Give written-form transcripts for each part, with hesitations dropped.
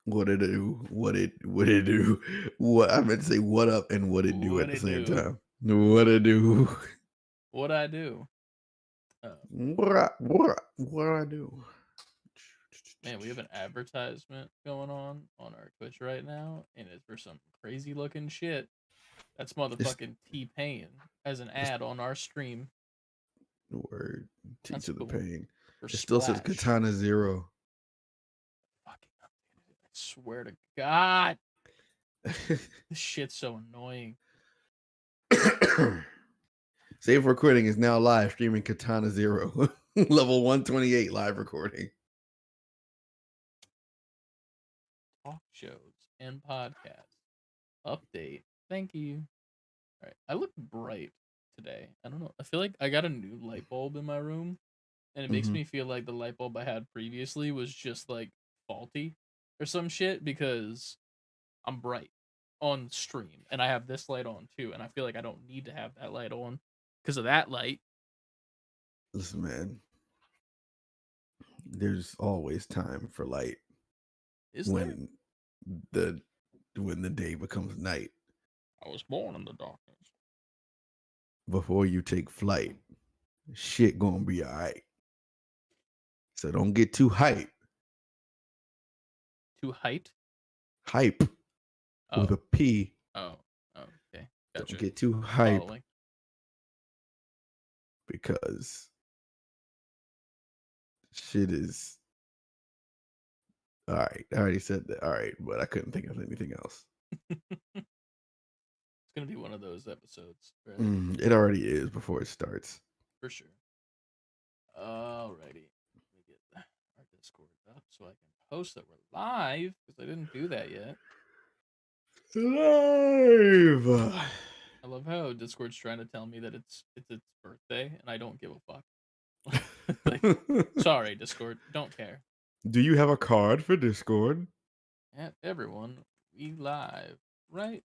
What it do? What it do? What I meant to say what up and what it do What at the it same do? time. What it do? What I do? Oh, What I do? man, we have an advertisement going on our Twitch right now, and it's for some crazy looking shit. That's It's, motherfucking T-Pain as an it's ad on our stream. the word T That's to the cool. pain. For It still says Splash. Katana Zero. Fucking updated it. I swear to God. This shit's so annoying. Save Recording is now live streaming Katana Zero. Level 128 live recording. Talk shows and podcasts. Update. Thank you. All right. I look bright today. I don't know. I feel like I got a new light bulb in my room, and it makes Hmm. me feel like the light bulb I had previously was just like faulty or some shit because I'm bright on stream and I have this light on too, and I feel like I don't need to have that light on because of that light. Listen, man, there's always time for light Is there? when the when the day becomes night. I was born in the darkness. Before you take flight, shit gonna be all right. So don't get too hype. Too height? Hype with Oh, a P. oh, oh. Okay, Don't gotcha. get too I'm hype following. because shit is all right. I already said that. All right, but I couldn't think of anything else. It's gonna be one of those episodes, right? It already is before it starts. For sure. Alrighty. Let me get our Discord up so I can post that we're live because I didn't do that yet. Live. I love how Discord's trying to tell me that it's its birthday and I don't give a fuck. Like, sorry, Discord, don't care. Do you have a card for Discord? At everyone, we live right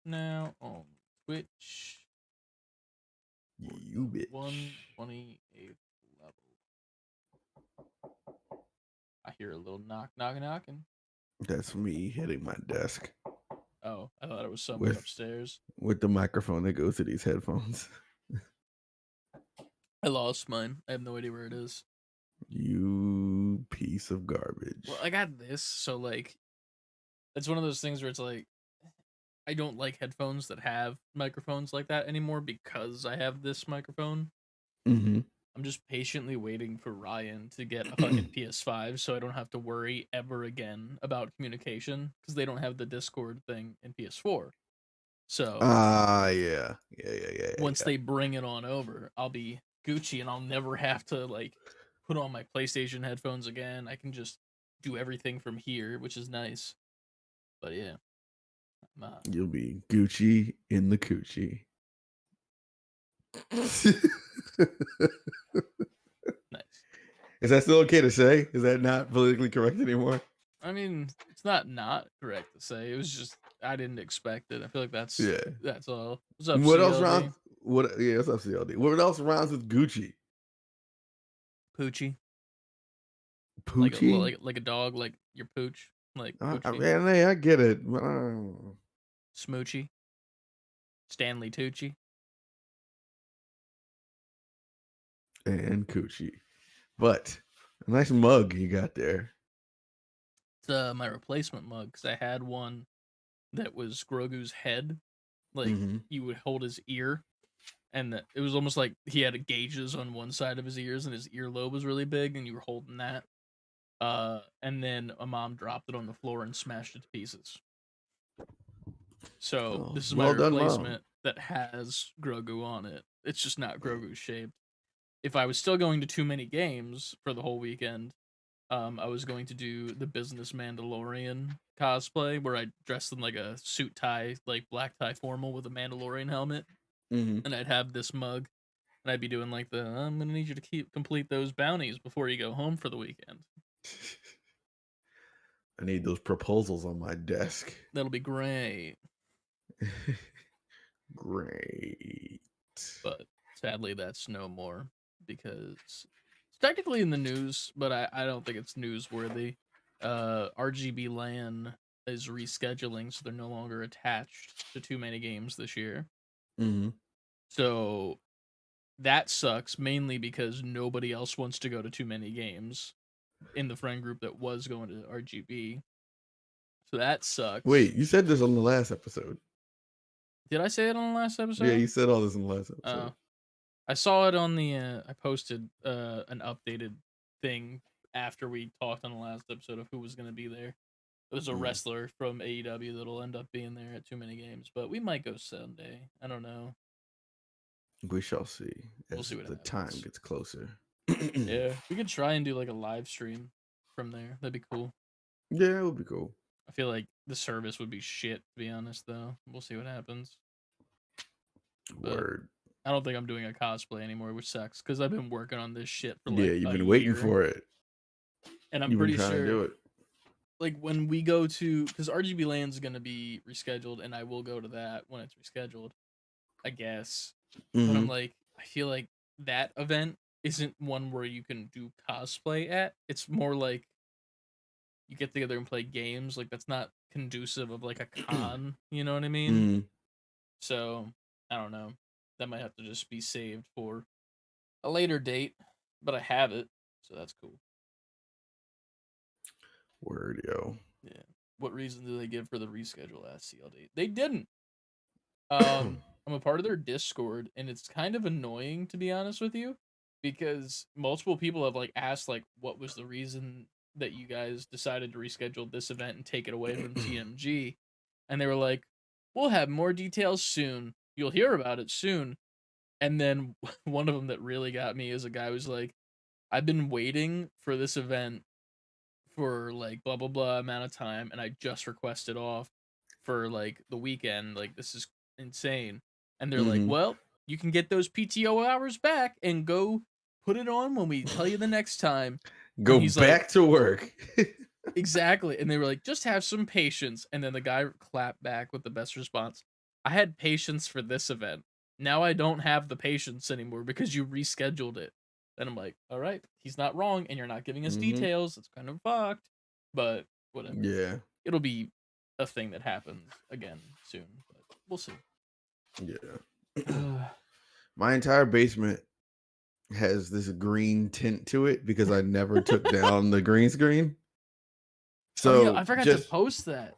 now on Twitch for You the bitch. 128th level. I hear a little knocking. That's me hitting my desk Oh, I thought it was someone with upstairs. the microphone that goes to these headphones. I lost mine. I have no idea where it is. You piece of garbage. Well, I got this, so like it's one of those things where it's like I don't like headphones that have microphones like that anymore because I have this microphone. Hmm. I'm just patiently waiting for Ryan to get a fucking PS5 so I don't have to worry ever again about communication because they don't have the Discord thing in PS4. So Yeah. once they bring it on over, I'll be Gucci and I'll never have to like put on my PlayStation headphones again. I can just do everything from here, which is nice. But yeah, I'm, You'll be Gucci in the coochie. nice. Is that still okay to say? Is that not politically correct anymore? I mean, it's not correct to say. It was just I didn't expect it. I feel like Yeah. that's all. What's up, What else CLD? rhymes? What? Yeah, what's up, CLD? What else rhymes with Gucci? Poochie, Poochie? like a dog, like your pooch, like Poochie, Man, hey, I get it. Smoochie, Stanley Tucci. And coochie. But a nice mug you got there. It's my replacement mug because I had one that was Grogu's head. Like Hmm. you would hold his ear, and it was almost like he had gauges on one side of his ears, and his earlobe was really big, and you were holding that. And then a mom dropped it on the floor and smashed it to pieces. So Oh, this is my well done, mom. replacement that has Grogu on it. It's just not Grogu shaped. If I was still going to too many games for the whole weekend, I was going to do the business Mandalorian cosplay where I dressed in like a suit tie, like black tie formal with a Mandalorian helmet, Hmm. and I'd have this mug, and I'd be doing like the I'm gonna need you to complete those bounties before you go home for the weekend. I need those proposals on my desk. That'll be great. Great. But sadly, that's no more because it's technically in the news, but I don't think it's newsworthy. RGB LAN is rescheduling, so they're no longer attached to too many games this year. Mm-hmm. So that sucks, mainly because nobody else wants to go to too many games in the friend group that was going to RGB. So that sucks. Wait, you said this on the last episode. Did I say it on the last episode? Yeah, you said all this in the last episode. I saw it on the. I posted an updated thing after we talked on the last episode of who was going to be there. There's a wrestler from AEW that'll end up being there at too many games, but we might go Sunday. I don't know. We shall see as We'll see what the happens. time gets closer. Yeah, we could try and do like a live stream from there. That'd be cool. Yeah, it would be cool. I feel like the service would be shit, to be honest, though. We'll see what happens. Word. I don't think I'm doing a cosplay anymore, which sucks because I've been working on this shit for like yeah, you've a been waiting year, for it. and I'm You've pretty been trying sure to do it. like when we go to, because RGB Land's gonna be rescheduled, and I will go to that when it's rescheduled, I guess. But I'm Mhm. like, I feel like that event isn't one where you can do cosplay at. It's more like you get together and play games. Like that's not conducive of like a con. You know what I mean? Mhm. So I don't know. That might have to just be saved for a later date, but I have it, so that's cool. Word, yo. Yeah. What reason do they give for the reschedule last CL date? They didn't. I'm a part of their Discord, and it's kind of annoying to be honest with you, because multiple people have like asked like what was the reason that you guys decided to reschedule this event and take it away from TMG, and they were like, "We'll have more details soon. You'll hear about it soon." And then one of them that really got me is a guy who's like, "I've been waiting for this event for like blah blah blah amount of time, and I just requested off for like the weekend. Like this is insane." And they're like, Mhm. "Well, you can get those PTO hours back and go put it on when we tell you the next time." Go he's back like, to work. Exactly. And they were like, "Just have some patience." And then the guy clapped back with the best response. "I had patience for this event. Now I don't have the patience anymore because you rescheduled it." Then I'm like, all right, he's not wrong, and you're not giving us Mhm. details. It's kind of fucked, but whatever. Yeah. It'll be a thing that happens again soon, but we'll see. Yeah. My entire basement has this green tint to it because I never took down the green screen. So oh yeah, I forgot to post that.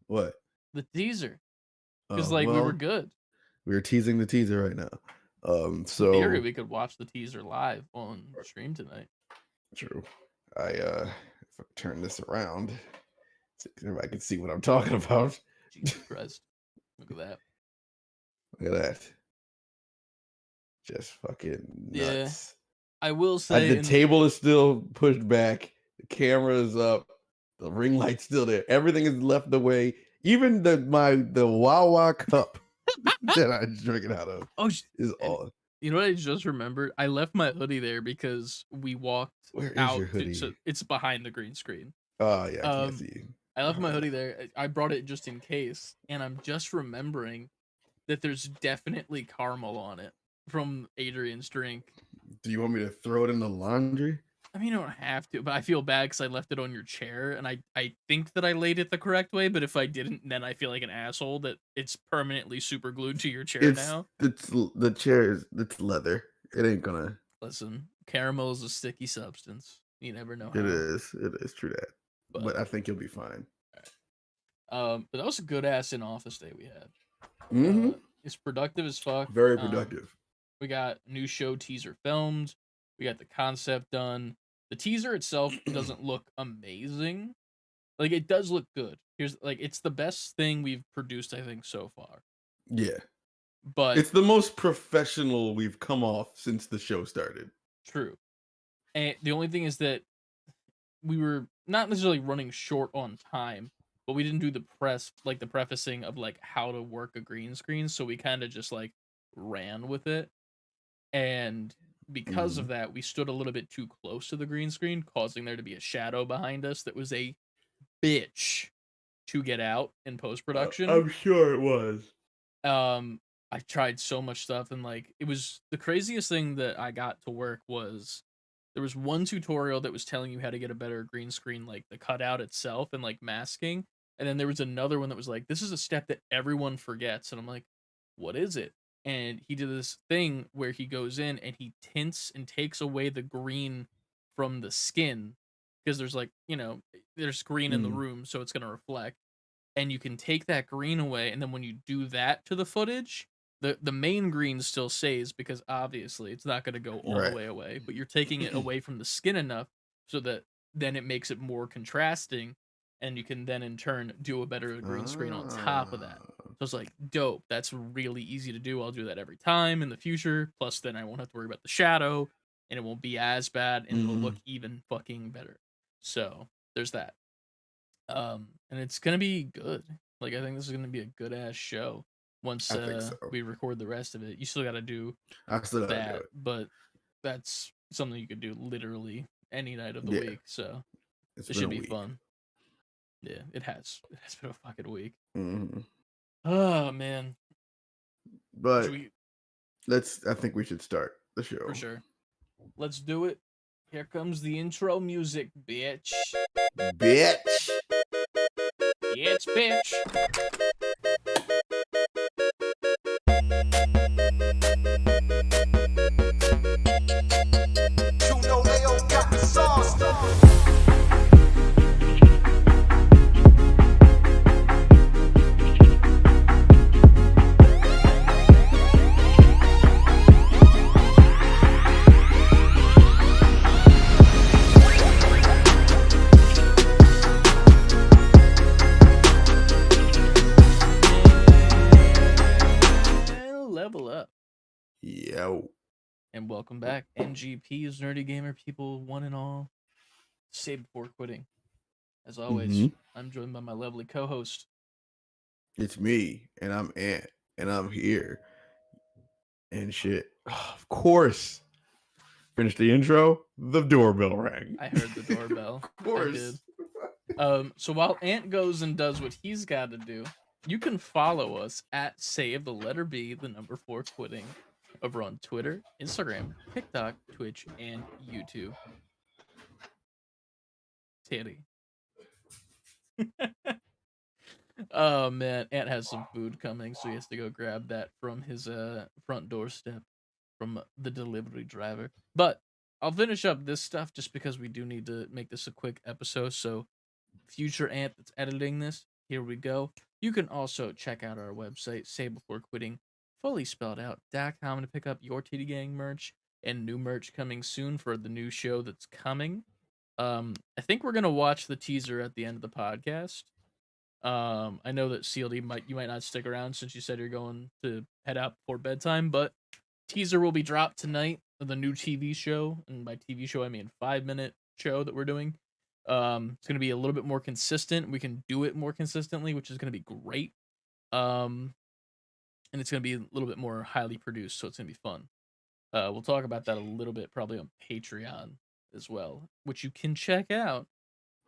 What? The teaser. Because Oh, we were well, good. we're teasing the teaser right now. In theory, we could watch the teaser live on stream tonight. True. If I turn this around, so everybody can see what I'm talking about. Jesus Christ. Look at that. Look at that. Just fucking nuts. I will say the table is still pushed back. The camera is up. The ring light's still there. Everything is left the way. Even the Wawa cup that I'm drinking out of is all. You know what I just remembered? I left my hoodie there because we walked Where out. is your hoodie? So it's behind the green screen. Oh yeah, I can't see you. I left my hoodie there. I brought it just in case, and I'm just remembering that there's definitely caramel on it from Adrian's drink. Do you want me to throw it in the laundry? I mean, you don't have to, but I feel bad because I left it on your chair, and I think that I laid it the correct way, but if I didn't, then I feel like an asshole that it's permanently super glued to your chair now. It's the chair it's leather. It ain't gonna. Listen, caramel is a sticky substance. You never know how. It is true that. But I think you'll be fine. But that was a good ass in office day we had. Mm-hmm. It's productive as fuck. Very productive. We got new show teaser filmed. We got the concept done. The teaser itself doesn't look amazing. Like it does look good. Here's like it's the best thing we've produced, I think, so far. Yeah. But it's the most professional we've come off since the show started. True. And the only thing is that we were not necessarily running short on time, but we didn't do the prefacing of like how to work a green screen, so we kind of just like ran with it. And because of that, we stood a little bit too close to the green screen, causing there to be a shadow behind us that was a bitch to get out in post-production. I'm sure it was. I tried so much stuff, and like it was the craziest thing that I got to work was There was one tutorial that was telling you how to get a better green screen, like the cutout itself and like masking. And then there was another one that was like, this is a step that everyone forgets. And I'm like, what is it? And he did this thing where he goes in and he tints and takes away the green from the skin because there's like, there's green in the Mm. room, so it's going to reflect. And you can take that green away. And then when you do that to the footage, the main green still stays because obviously it's not going to go all the Right. way away, but you're taking it away from the skin enough so that then it makes it more contrasting, and you can then in turn do a better green screen on top of that. So it's like dope. That's really easy to do. I'll do that every time in the future. Plus, then I won't have to worry about the shadow, and it won't be as bad, and it'll look Mhm. even fucking better. So there's that. And it's gonna be good. Like I think this is gonna be a good ass show once I think so. we record the rest of it. You still gotta do I still gotta do that, it. but that's something you could do literally any night of the Yeah, week. So it's it been a should be week. fun. Yeah, it has. It has been a fucking week. Mhm. Oh man. Should But we I think we should start the show. for sure. Let's do it. Here comes the intro music, bitch. Bitch. It's bitch. You know they all got the sauce. Level up. Yo. And welcome back, NGPs, Nerdy Gamer people, one and all. Say before quitting. As always, Mhm. I'm joined by my lovely co-host. It's me, and I'm Ant, and I'm here. And shit. Of course. Finish the intro. The doorbell rang. I heard the doorbell. Of course. I did. So while Ant goes and does what he's got to do, you can follow us at save the letter B, the number 4 quitting, over on Twitter, Instagram, TikTok, Twitch, and YouTube. Titty. Oh man, Ant has some food coming, so he has to go grab that from his front doorstep from the delivery driver. But I'll finish up this stuff just because we do need to make this a quick episode. So future Ant that's editing this, here we go. You can also check out our website, Say Before Quitting, fully spelled out.com to pick up your TD Gang merch and new merch coming soon for the new show that's coming. I think we're gonna watch the teaser at the end of the podcast. I know that CLD you might not stick around since you said you're going to head out before bedtime, but teaser will be dropped tonight of the new TV show, and by TV show I mean 5-minute show that we're doing. It's gonna be a little bit more consistent. We can do it more consistently, which is gonna be great. And it's gonna be a little bit more highly produced, so it's gonna be fun. We'll talk about that a little bit probably on Patreon as well, which you can check out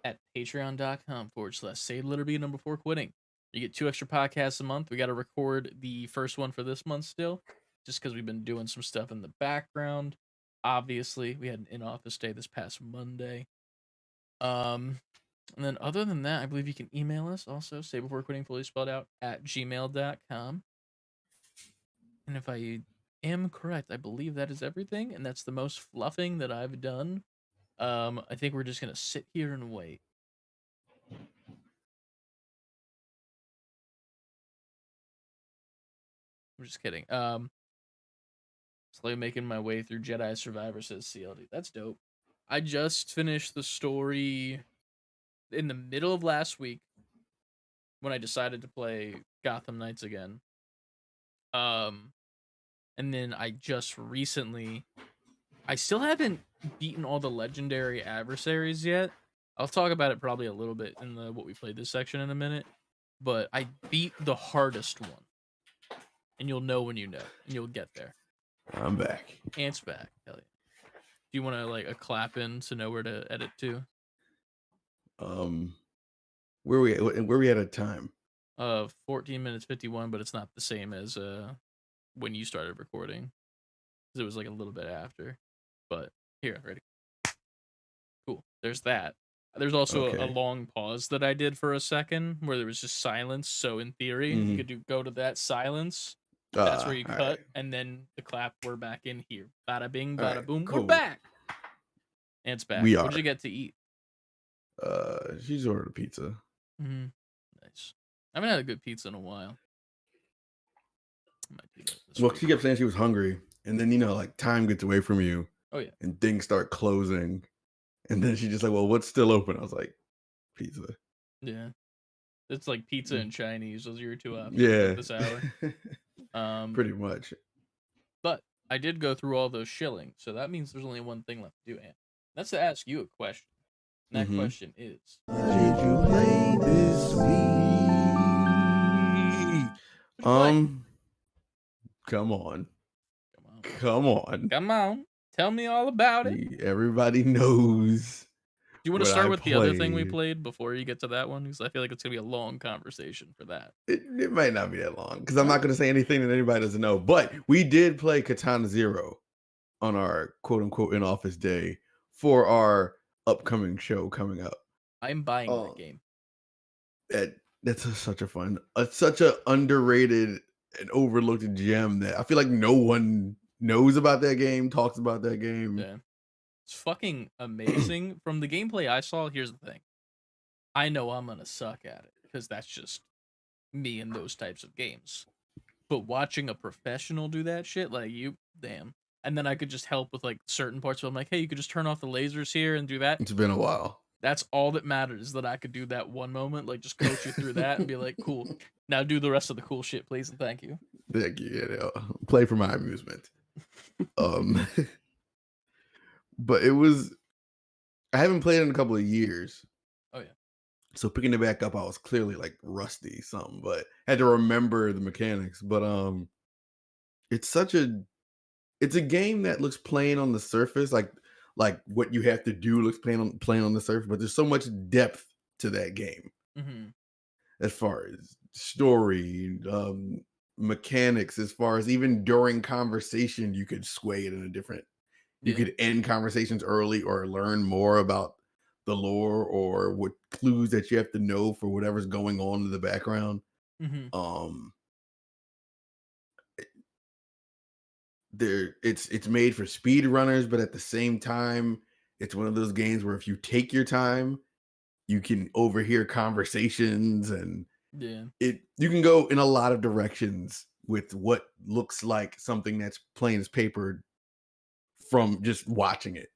at patreon.com/say the letter B number 4 quitting. You get 2 extra podcasts a month. We got to record the first one for this month still, just because we've been doing some stuff in the background. Obviously, we had an in-office day this past Monday. And then other than that, I believe you can email us also, say before quitting fully spelled out at gmail.com. And if I am correct, I believe that is everything, and that's the most fluffing that I've done. I think we're just gonna sit here and wait. I'm just kidding. Slowly making my way through Jedi Survivor, says CLD. That's dope. I just finished the story in the middle of last week when I decided to play Gotham Knights again. And then I just recently, I still haven't beaten all the legendary adversaries yet. I'll talk about it probably a little bit in the what we played this section in a minute. But I beat the hardest one. And you'll know when you know, and you'll get there. I'm back. Ant's back. Hell yeah. Do you want to like a clap in to know where to edit to? Where we at a time? 14 minutes 51, but it's not the same as when you started recording. Because it was like a little bit after. But here, ready. there's that. There's also a Okay. long pause that I did for a second where there was just silence. So in theory, you Mhm. could go to that silence. That's where you All cut, right. and then the clap. We're back in here. Bada bing, All bada right. boom. We're Cool. back. And it's back. We What did you are. get to eat? She's ordered a pizza. Mm-hmm. Nice. I haven't had a good pizza in a while. I might do that this Well, week. she kept saying she was hungry, and then like time gets away from you, Oh yeah. and things start closing, and then she just like, well, what's still open? I was like, pizza. Yeah. It's like pizza and Chinese. Those are your two options Yeah, at this hour. pretty much. But I did go through all those shillings, so that means there's only one thing left to do, and that's to ask you a question. And that Mhm. question is: Did you play this week? Come on, Come on, come on. come on, tell me all about it. Everybody knows. Do you want to what start I with the other thing we played. played before you get to that one? Because I feel like it's gonna be a long conversation for that. It might not be that long because I'm not going to say anything that anybody doesn't know. But we did play Katana Zero on our quote unquote in office day for our upcoming show coming up. I'm buying Oh. that game. Such a fun, such a underrated and overlooked gem that I feel like no one knows about that game, talks about that game. Yeah. It's fucking amazing. From the gameplay I saw, here's the thing. I know I'm gonna suck at it because that's just me in those types of games. But watching a professional do that shit, like damn. And then I could just help with like certain parts. So I'm like, hey, you could just turn off the lasers here and do that. It's been a while. That's all that matters, is that I could do that one moment, like just coach you through that and be like, cool. Now do the rest of the cool shit, please, and thank you. Thank you. Play for my amusement. But I haven't played it in a couple of years. Oh yeah. So picking it back up, I was clearly like rusty something, but had to remember the mechanics. But it's a game that looks plain on the surface, like what you have to do looks plain on the surface, but there's so much depth to that game. Mm-hmm. As far as story, mechanics, as far as even during conversation, you could sway it in a different. You could end conversations early or learn more about the lore or what clues that you have to know for whatever's going on in the background. Mm-hmm. It's made for speed runners, but at the same time, it's one of those games where if you take your time, you can overhear conversations, and you can go in a lot of directions with what looks like something that's plain as paper from just watching it.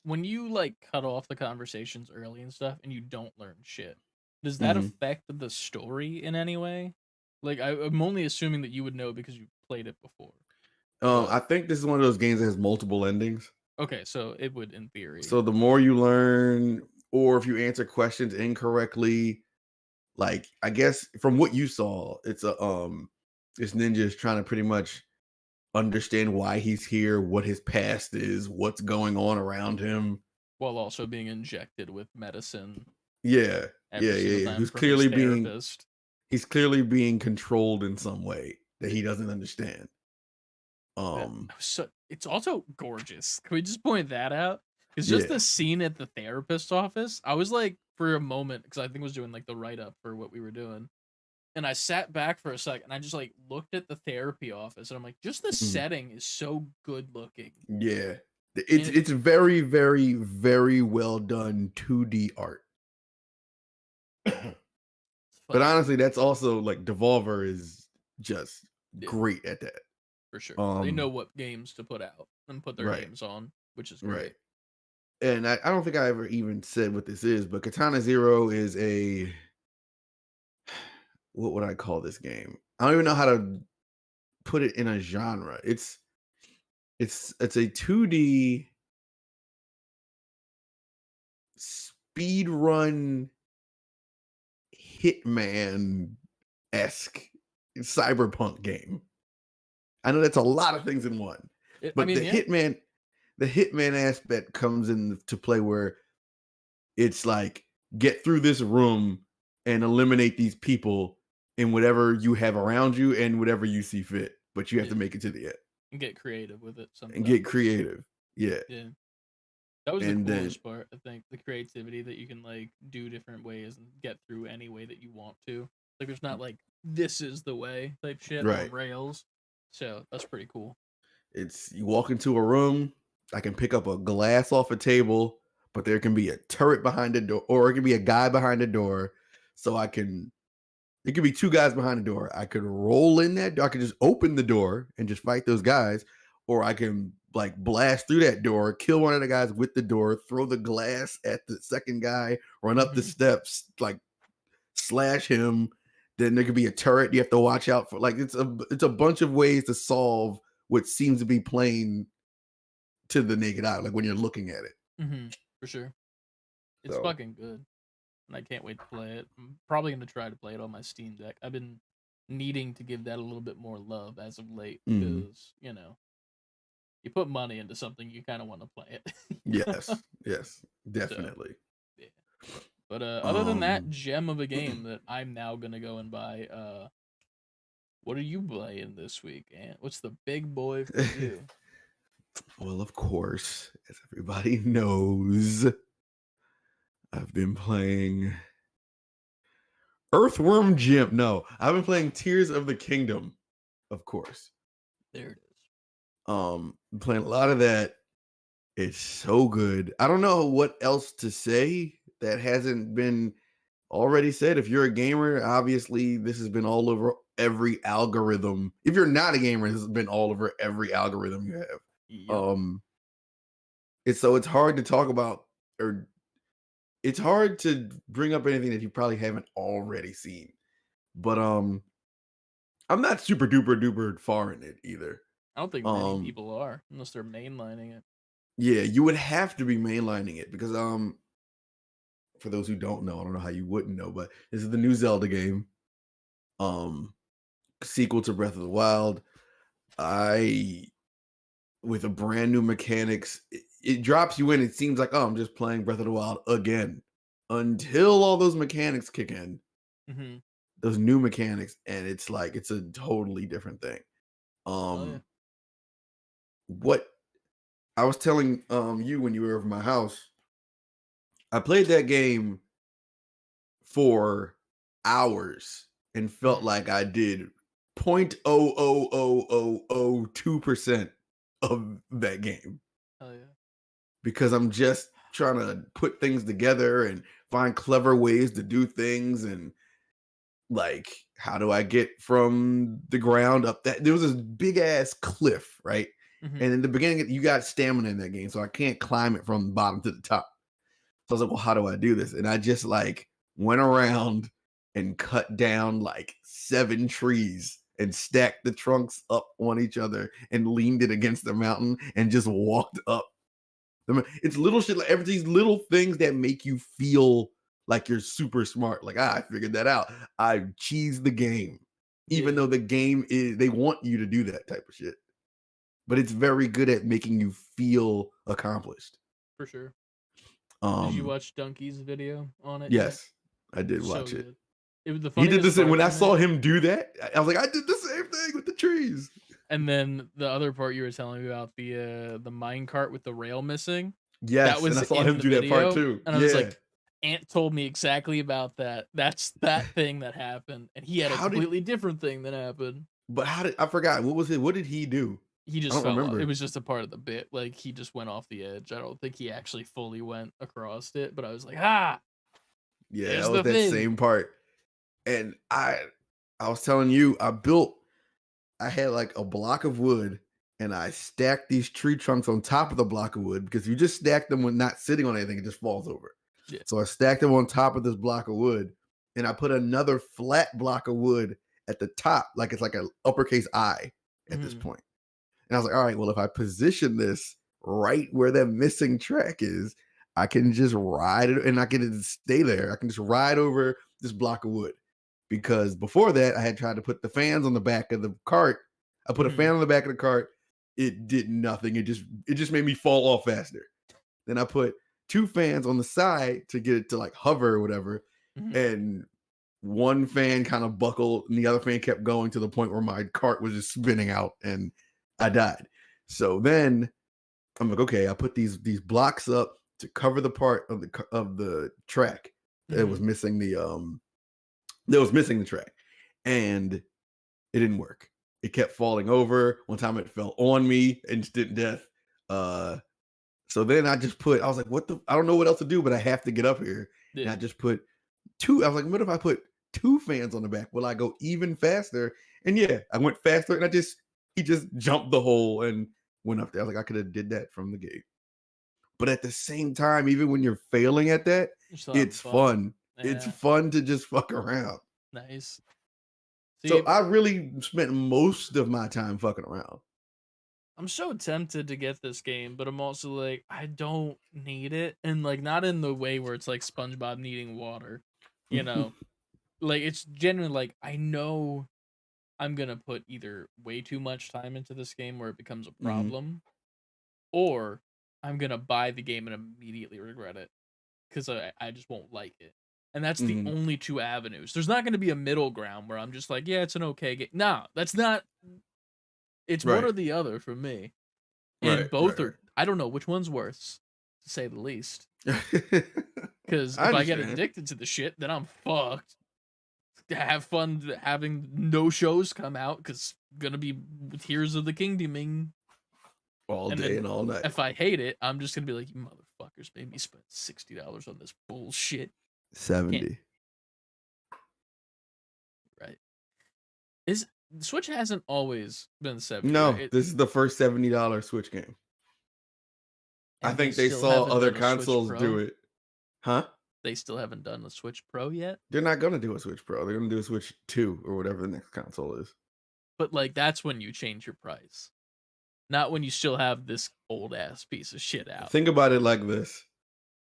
When you like cut off the conversations early and stuff and you don't learn shit, does that affect the story in any way? Like I'm only assuming that you would know because you played it before. I think this is one of those games that has multiple endings. Okay, so it would in theory. So the more you learn, or if you answer questions incorrectly, like I guess from what you saw, it's this ninja is trying to pretty much understand why he's here, what his past is, what's going on around him, while also being injected with medicine. Yeah. Who's clearly he's clearly being controlled in some way that he doesn't understand. So it's also gorgeous. Can we just point that out? It's just the scene at the therapist's office. I was like, for a moment, because I think I was doing like the write-up for what we were doing. And I sat back for a second and I just like looked at the therapy office and I'm like, just the setting is so good looking. Yeah. It's very, very, very well done 2D art. But honestly, that's also like Devolver is just great at that. For sure. They know what games to put out and put their games on, which is great. Right. And I don't think I ever even said what this is, but Katana Zero is what would I call this game? I don't even know how to put it in a genre. It's a 2D speed run Hitman-esque cyberpunk game. I know that's a lot of things in one. But the Hitman aspect comes into play where it's like get through this room and eliminate these people in whatever you have around you and whatever you see fit, but you have to make it to the end and get creative with it. And get creative. Yeah. That was the And then coolest part, I think, the creativity that you can like do different ways and get through any way that you want to. Like there's not like this is the way type shit on right, rails. So that's pretty cool. it's you walk into a room, I can pick up a glass off a table, but there can be a turret behind the door, or it can be a guy behind the door. So it could be two guys behind the door. I could roll in that door. I could just open the door and just fight those guys, or I can like blast through that door, kill one of the guys with the door, throw the glass at the second guy, run up the Mhm. steps, like slash him. Then there could be a turret you have to watch out for. Like it's a bunch of ways to solve what seems to be plain to the naked eye, like when you're looking at it. For sure. It's So fucking good. And I can't wait to play it. I'm probably gonna try to play it on my Steam Deck. I've been needing to give that a little bit more love as of late mhm. because, you put money into something, you kind of want to play it. Yes, yes, So, definitely. yeah. But other than that Um, gem of a game that I'm now gonna go and buy, what are you playing this week? And what's the big boy for you? well, of course, as everybody knows, I've been playing Earthworm Jim. No, I've been playing Tears of the Kingdom, of course. There it is. Playing a lot of that. It's so good. I don't know what else to say that hasn't been already said. If you're a gamer, obviously this has been all over every algorithm. If you're not a gamer, this has been all over every algorithm you have. Yep. It's hard to talk about, or it's hard to bring up anything that you probably haven't already seen. But I'm not super duper duper far in it either. I don't think many Um people are, unless they're mainlining it. yeah, you would have to be mainlining it because for those who don't know, I don't know how you wouldn't know, but this is the new Zelda game. Um Sequel to Breath of the Wild. I with a brand new mechanics, it drops you in. It seems like, oh, I'm just playing Breath of the Wild again. Until all those mechanics kick in, Mm-hmm. those new mechanics, and it's like it's a totally different thing. Oh yeah. What I was telling you when you were over my house, I played that game for hours and felt Mhm. like I did 0.00002% of that game Oh yeah. because I'm just trying to put things together and find clever ways to do things. And like, how do I get from the ground up? That there was this big ass cliff, right? Mm-hmm. And in the beginning, you got stamina in that game, so I can't climb it from the bottom to the top. So I was like, well, how do I do this? And I just like went around and cut down like 7 trees and stacked the trunks up on each other and leaned it against the mountain and just walked up. It's little shit like these little things that make you feel like you're super smart. Like, I figured that out. I cheesed the game, even Yeah, though the game is, they want you to do that type of shit. But it's very good at making you feel accomplished. for sure. Did you Um, watch Donkey's video on it yet? yes, I did So watch it. good. It was the He did funniest this, and part when I to saw me. him do that, I was like, I did the same thing with the trees. And then the other part you were telling me about the mine cart with the rail missing. That Yes, and was I saw in him the do that part video, too. and I was Yeah. like, Ant told me exactly about that. That's that thing that happened, and he had a How did? completely different thing that happened. But how did I forgot? What was it? What did he do? He I just don't fell off. remember. It was just a part of the bit. Like he just went off the edge. I don't think he actually fully went across it, but I was like, Yeah, there's that was the that thing. same part. And I was telling you, I had like a block of wood and I stacked these tree trunks on top of the block of wood because you just stack them when not sitting on anything, it just falls over. Yeah. So I stacked them on top of this block of wood and I put another flat block of wood at the top, like it's like an uppercase I at this Mhm. point. And I was like, all right, well, if I position this right where that missing track is, I can just ride it and I can stay there. I can just ride over this block of wood. Because before that, I had tried to put the fans on the back of the cart. I put a fan on the back of the cart. It did nothing. It just made me fall off faster. Then I put 2 fans on the side to get it to like hover or whatever. Mhm. And one fan kind of buckled and the other fan kept going to the point where my cart was just spinning out and I died. So then I'm like, okay, I put these blocks up to cover the part of the track that was missing the track, and it didn't work. It kept falling over. One time it fell on me, instant death. So then I was like, I don't know what else to do, but I have to get up here. Yeah. And I just put two. I was like, what if I put 2 fans on the back? Will I go even faster? And yeah, I went faster, and he just jumped the hole and went up there. I was like, I could have did that from the gate. But at the same time, even when you're failing at that, it's fun. Yeah. It's fun to just fuck around. Nice. So I really spent most of my time fucking around. I'm so tempted to get this game, but I'm also like, I don't need it. And like, not in the way where it's like SpongeBob needing water, you know? Like, it's genuinely like, I know I'm going to put either way too much time into this game where it becomes a problem, or I'm going to buy the game and immediately regret it because I just won't like it. And that's the only 2 avenues. There's not going to be a middle ground where I'm just like, yeah, it's an okay game. No, that's not. It's one or the other for me. And both are, I don't know which one's worse, to say the least. Because if I get addicted to the shit, then I'm fucked. Have fun having no shows come out, because gonna be Tears of the Kingdoming all day and all night. If I hate it, I'm just gonna be like, you motherfuckers made me spend $60 on this bullshit. 70. Right. Switch hasn't always been 70. No, right? this is the first $70 Switch game. I think they saw other consoles do it. Huh? They still haven't done the Switch Pro yet? They're not going to do a Switch Pro. They're going to do a Switch 2 or whatever the next console is. But like, that's when you change your price. Not when you still have this old ass piece of shit out. Think about it like this.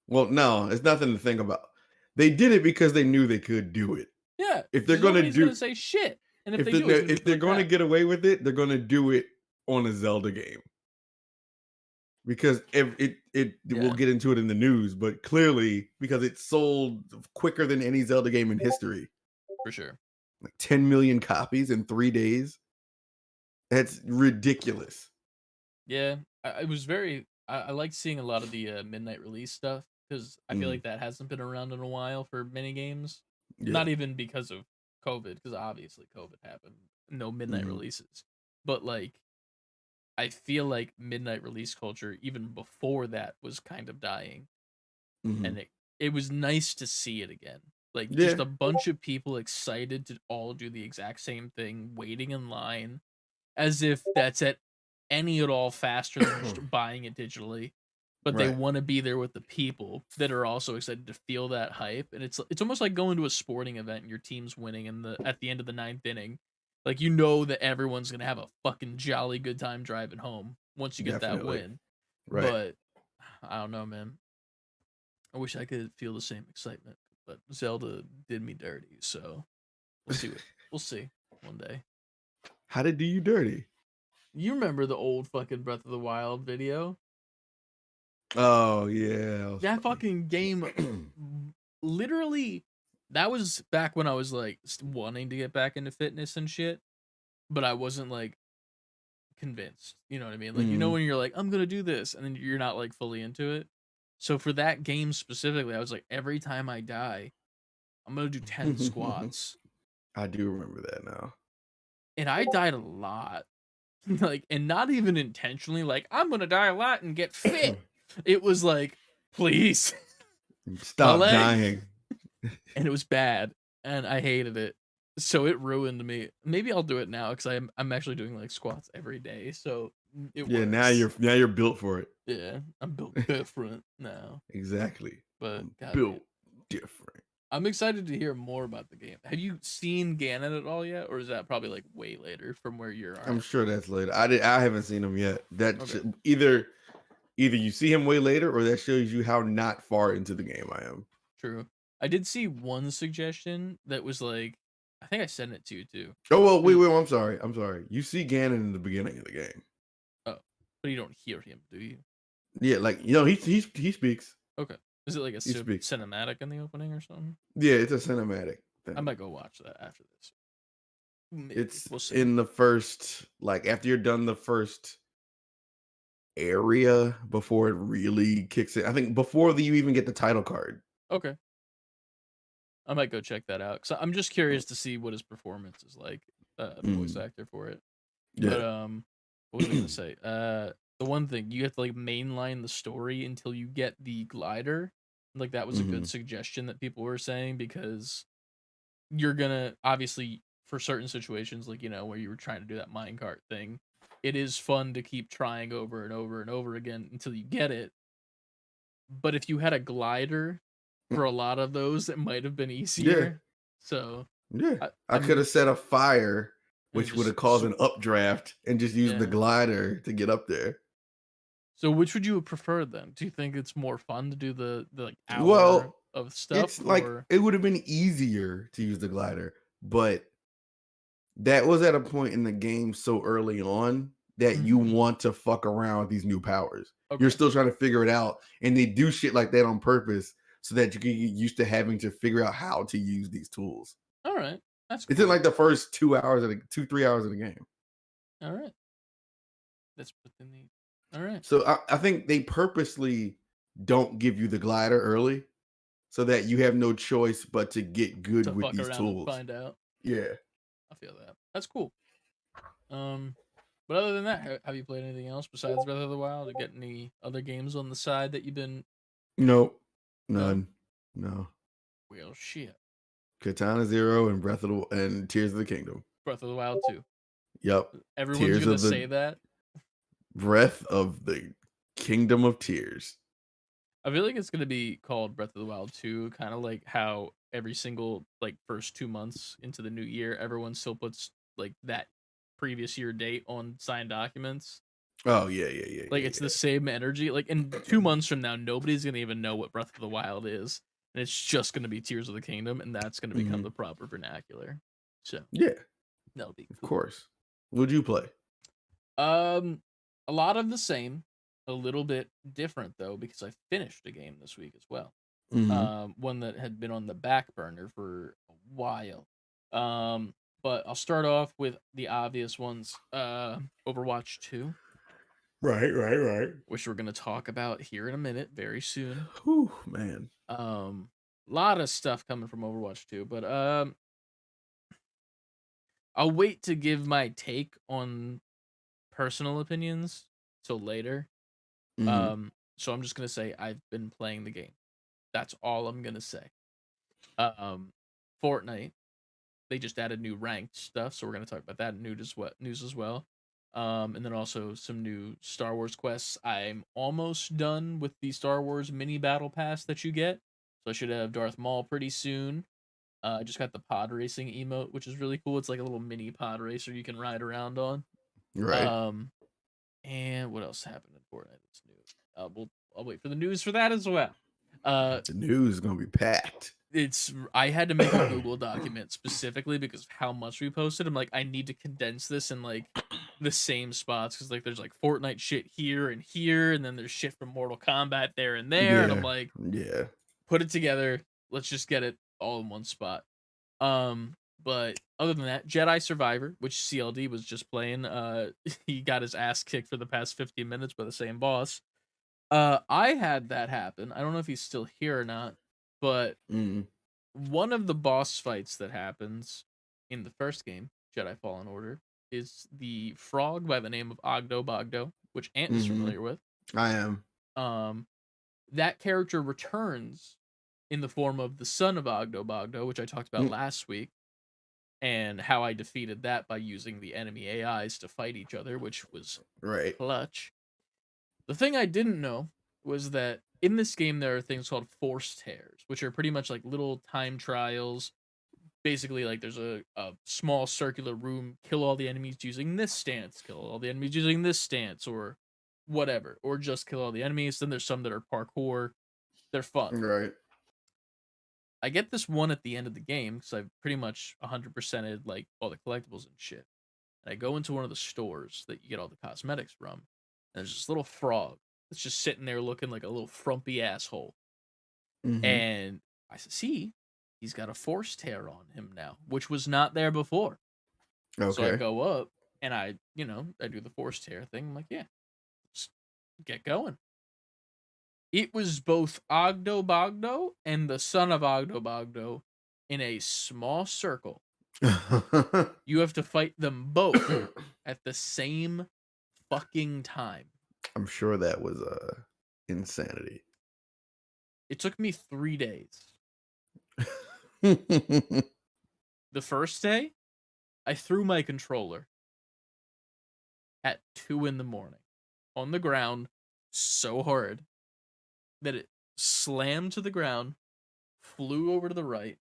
Well, no, it's nothing to think about. They did it because they knew they could do it. Yeah. If they're going to do, gonna say shit. And if they're going to get away with it, they're going to do it on a Zelda game. Because it we'll get into it in the news, but clearly because it sold quicker than any Zelda game in history. For sure. Like 10 million copies in 3 days. That's ridiculous. Yeah, I was very. I liked seeing a lot of the midnight release stuff, because I feel like that hasn't been around in a while for many games. Yeah. Not even because of COVID, because obviously COVID happened. No midnight releases. But like, I feel like midnight release culture, even before that, was kind of dying. And it was nice to see it again. Like, just a bunch of people excited to all do the exact same thing, waiting in line, as if that's at any at all faster than just buying it digitally. But they want to be there with the people that are also excited to feel that hype. And it's almost like going to a sporting event and your team's winning at the end of the 9th inning. Like, you know that everyone's gonna have a fucking jolly good time driving home once you get that win. Right. But I don't know, man. I wish I could feel the same excitement, but Zelda did me dirty. So we'll see. We'll see one day. How did it do you dirty? You remember the old fucking Breath of the Wild video? Oh yeah, that fucking game. Literally, that was back when I was like wanting to get back into fitness and shit, but I wasn't like convinced. You know what I mean? Like, you know, when you're like, I'm gonna do this, and then you're not like fully into it. So for that game specifically, I was like, every time I die, I'm gonna do 10 squats. I do remember that now. And I died a lot. Like, and not even intentionally, like, I'm gonna die a lot and get fit. It was like, please stop dying. And it was bad, and I hated it. So it ruined me. Maybe I'll do it now, because I'm actually doing like squats every day. So it works. Now you're built for it. Yeah, I'm built different now. Exactly. But built different. I'm excited to hear more about the game. Have you seen Ganon at all yet, or is that probably like way later from where you're at? I'm sure that's later. I haven't seen him yet. Either you see him way later, or that shows you how not far into the game I am. True. I did see one suggestion that was like, I think I sent it to you too. Oh well, wait. I'm sorry. You see Ganon in the beginning of the game. Oh, but you don't hear him, do you? Yeah, like, he speaks. Okay. Is it like a cinematic in the opening or something? Yeah, it's a cinematic thing. I might go watch that after this. Maybe. It's in the first, like, after you're done the first area before it really kicks in. I think before you even get the title card. Okay. I might go check that out because I'm just curious to see what his performance is like, the voice actor for it. But Yeah. what was I gonna say? The one thing you have to like mainline the story until you get the glider. Like that was a good Mhm. suggestion that people were saying because you're gonna obviously for certain situations like where you were trying to do that minecart thing, it is fun to keep trying over and over and over again until you get it. But if you had a glider for a lot of those, it might have been Yeah. easier. So Yeah. I could I'm have set a fire, and which would just have caused an updraft, and just used the yeah. glider to get up there. So which would you prefer then? Do you think it's more fun to do the like hour Well, of stuff it's like or it would have been easier to use the glider, but that was at a point in the game so early on that you Mhm. want to fuck around with these new powers. You're Okay. still trying to figure it out, and they do shit like that on purpose so that you can get used to having to figure out how to use these tools. All right. That's It's in cool. like the first 2 hours of the 2-3 hours of the game. All right. That's what they need. All right. So I think they purposely don't give you the glider early so that you have no choice but to get To good with fuck these around and tools. find out. Yeah. I feel that. That's cool. Um, but other than that, have you played anything else besides Breath of the Wild? Or get any other games on the side that you've been? Nope. No. None. No. Well, shit. Katana Zero and and Tears of the Kingdom. Breath of the Wild 2. Yep. Everyone's Tears gonna of say the that. Breath of the Kingdom of Tears. I feel like it's gonna be called Breath of the Wild 2, kind of like how every single like first 2 months into the new year, everyone still puts like that previous year date on signed documents. Oh yeah, yeah, yeah, Like yeah, it's the same energy. Like in 2 months from now, nobody's gonna even know what Breath of the Wild is, and it's just gonna be Tears of the Kingdom, and that's gonna yeah. become Mhm. the proper vernacular. So Yeah, that'll be of cool. course. Would you play? Um, a lot of the same, a little bit different though, because I finished a game this week as well. Hmm. One that had been on the back burner for a while. Um, but I'll start off with the obvious ones. Overwatch 2, Right, right, right. which we're gonna talk about here in a minute, very soon. Whew, man. A lot of stuff coming from Overwatch 2, but I'll wait to give my take on personal opinions till later. Hmm. So I'm just gonna say I've been playing the game. That's all I'm gonna say. Um, Fortnite, they just added new ranked stuff, so we're gonna talk about that news as well. And then also some new Star Wars quests. I'm almost done with the Star Wars mini battle pass that you get, so I should have Darth Maul pretty soon. I just got the pod racing emote, which is really cool. It's like a little mini pod racer you can ride around on. Right. Um, and what else happened in Fortnite that's new? I'll wait for the news for that as well. The news is gonna be packed. I had to make a Google document specifically because of how much we posted. I'm like, I need to condense this in like the same spots because like there's like Fortnite shit here, and then there's shit from Mortal Kombat there and there, and I'm Yeah, like, yeah. put it together. Let's just get it all in one spot. But other than that, Jedi Survivor, which CLD was just playing, he got his ass kicked for the past 15 minutes by the same boss. I had that happen. I don't know if he's still here or not, but Mm. one of the boss fights that happens in the first game, Jedi Fallen Order, is the frog by the name of Ogdo Bogdo, which Ant is Hmm. familiar with. I am. Um, that character returns in the form of the son of Ogdo Bogdo, which I talked about Mm. last week, and how I defeated that by using the enemy AIs to fight each other, which was Right. clutch. The thing I didn't know was that in this game there are things called force tears, which are pretty much like little time trials. Basically, like there's a small circular room, kill all the enemies using this stance, kill all the enemies using this stance, or whatever, or just kill all the enemies. Then there's some that are parkour. They're fun. Right. I get this one at the end of the game because I've pretty much 100%ed like all the collectibles and shit. And I go into one of the stores that you get all the cosmetics from, and there's this little frog that's just sitting there looking like a little frumpy asshole. Hmm. And I see he's got a force tear on him now, which was not there before. So I Okay. go up and I do the force tear thing. I'm like, yeah, get going. It was both Ogdo Bogdo and the son of Ogdo Bogdo in a small circle. You have to fight them both at the same fucking time. I'm sure that was insanity. It took me 3 days. The first day, I threw my controller at 2 in the morning on the ground so hard that it slammed to the ground, flew over to the right,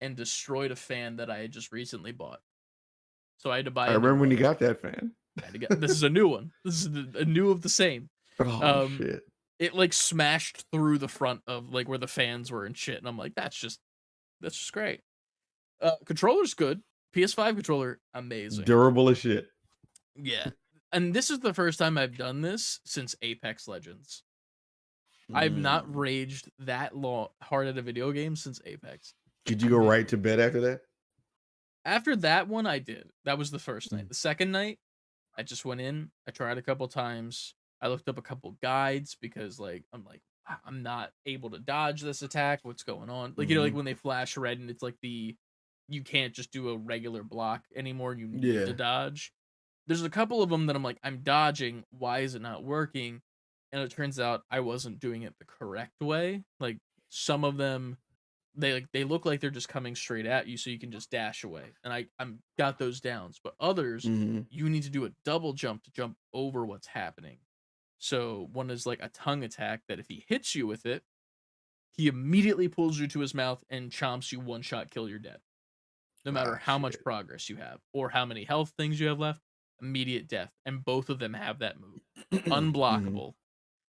and destroyed a fan that I had just recently bought. So I had to buy. I remember when you got that fan. This is a new one. This is a new of the same. Oh shit! It like smashed through the front of like where the fans were and shit, and I'm like, that's just great. Controller's good. PS5 controller, amazing. Durable as shit. Yeah. And this is the first time I've done this since Apex Legends. I've not raged that hard at a video game since Apex. Did you go right to bed after that? After that one, I did. That was the first night. The second night, I just went in. I tried a couple times. I looked up a couple guides because, like, I'm not able to dodge this attack. What's going on? Like, you know, like when they flash red and it's like you can't just do a regular block anymore. You need to dodge. There's a couple of them that I'm like, I'm dodging. Why is it not working? And it turns out I wasn't doing it the correct way. Like some of them, they look like they're just coming straight at you, so you can just dash away. And I'm got those downs. But others, you need to do a double jump to jump over what's happening. So one is like a tongue attack that if he hits you with it, he immediately pulls you to his mouth and chomps you, one shot, kill, you're dead. No matter how much progress you have or how many health things you have left, immediate death. And both of them have that move. Unblockable.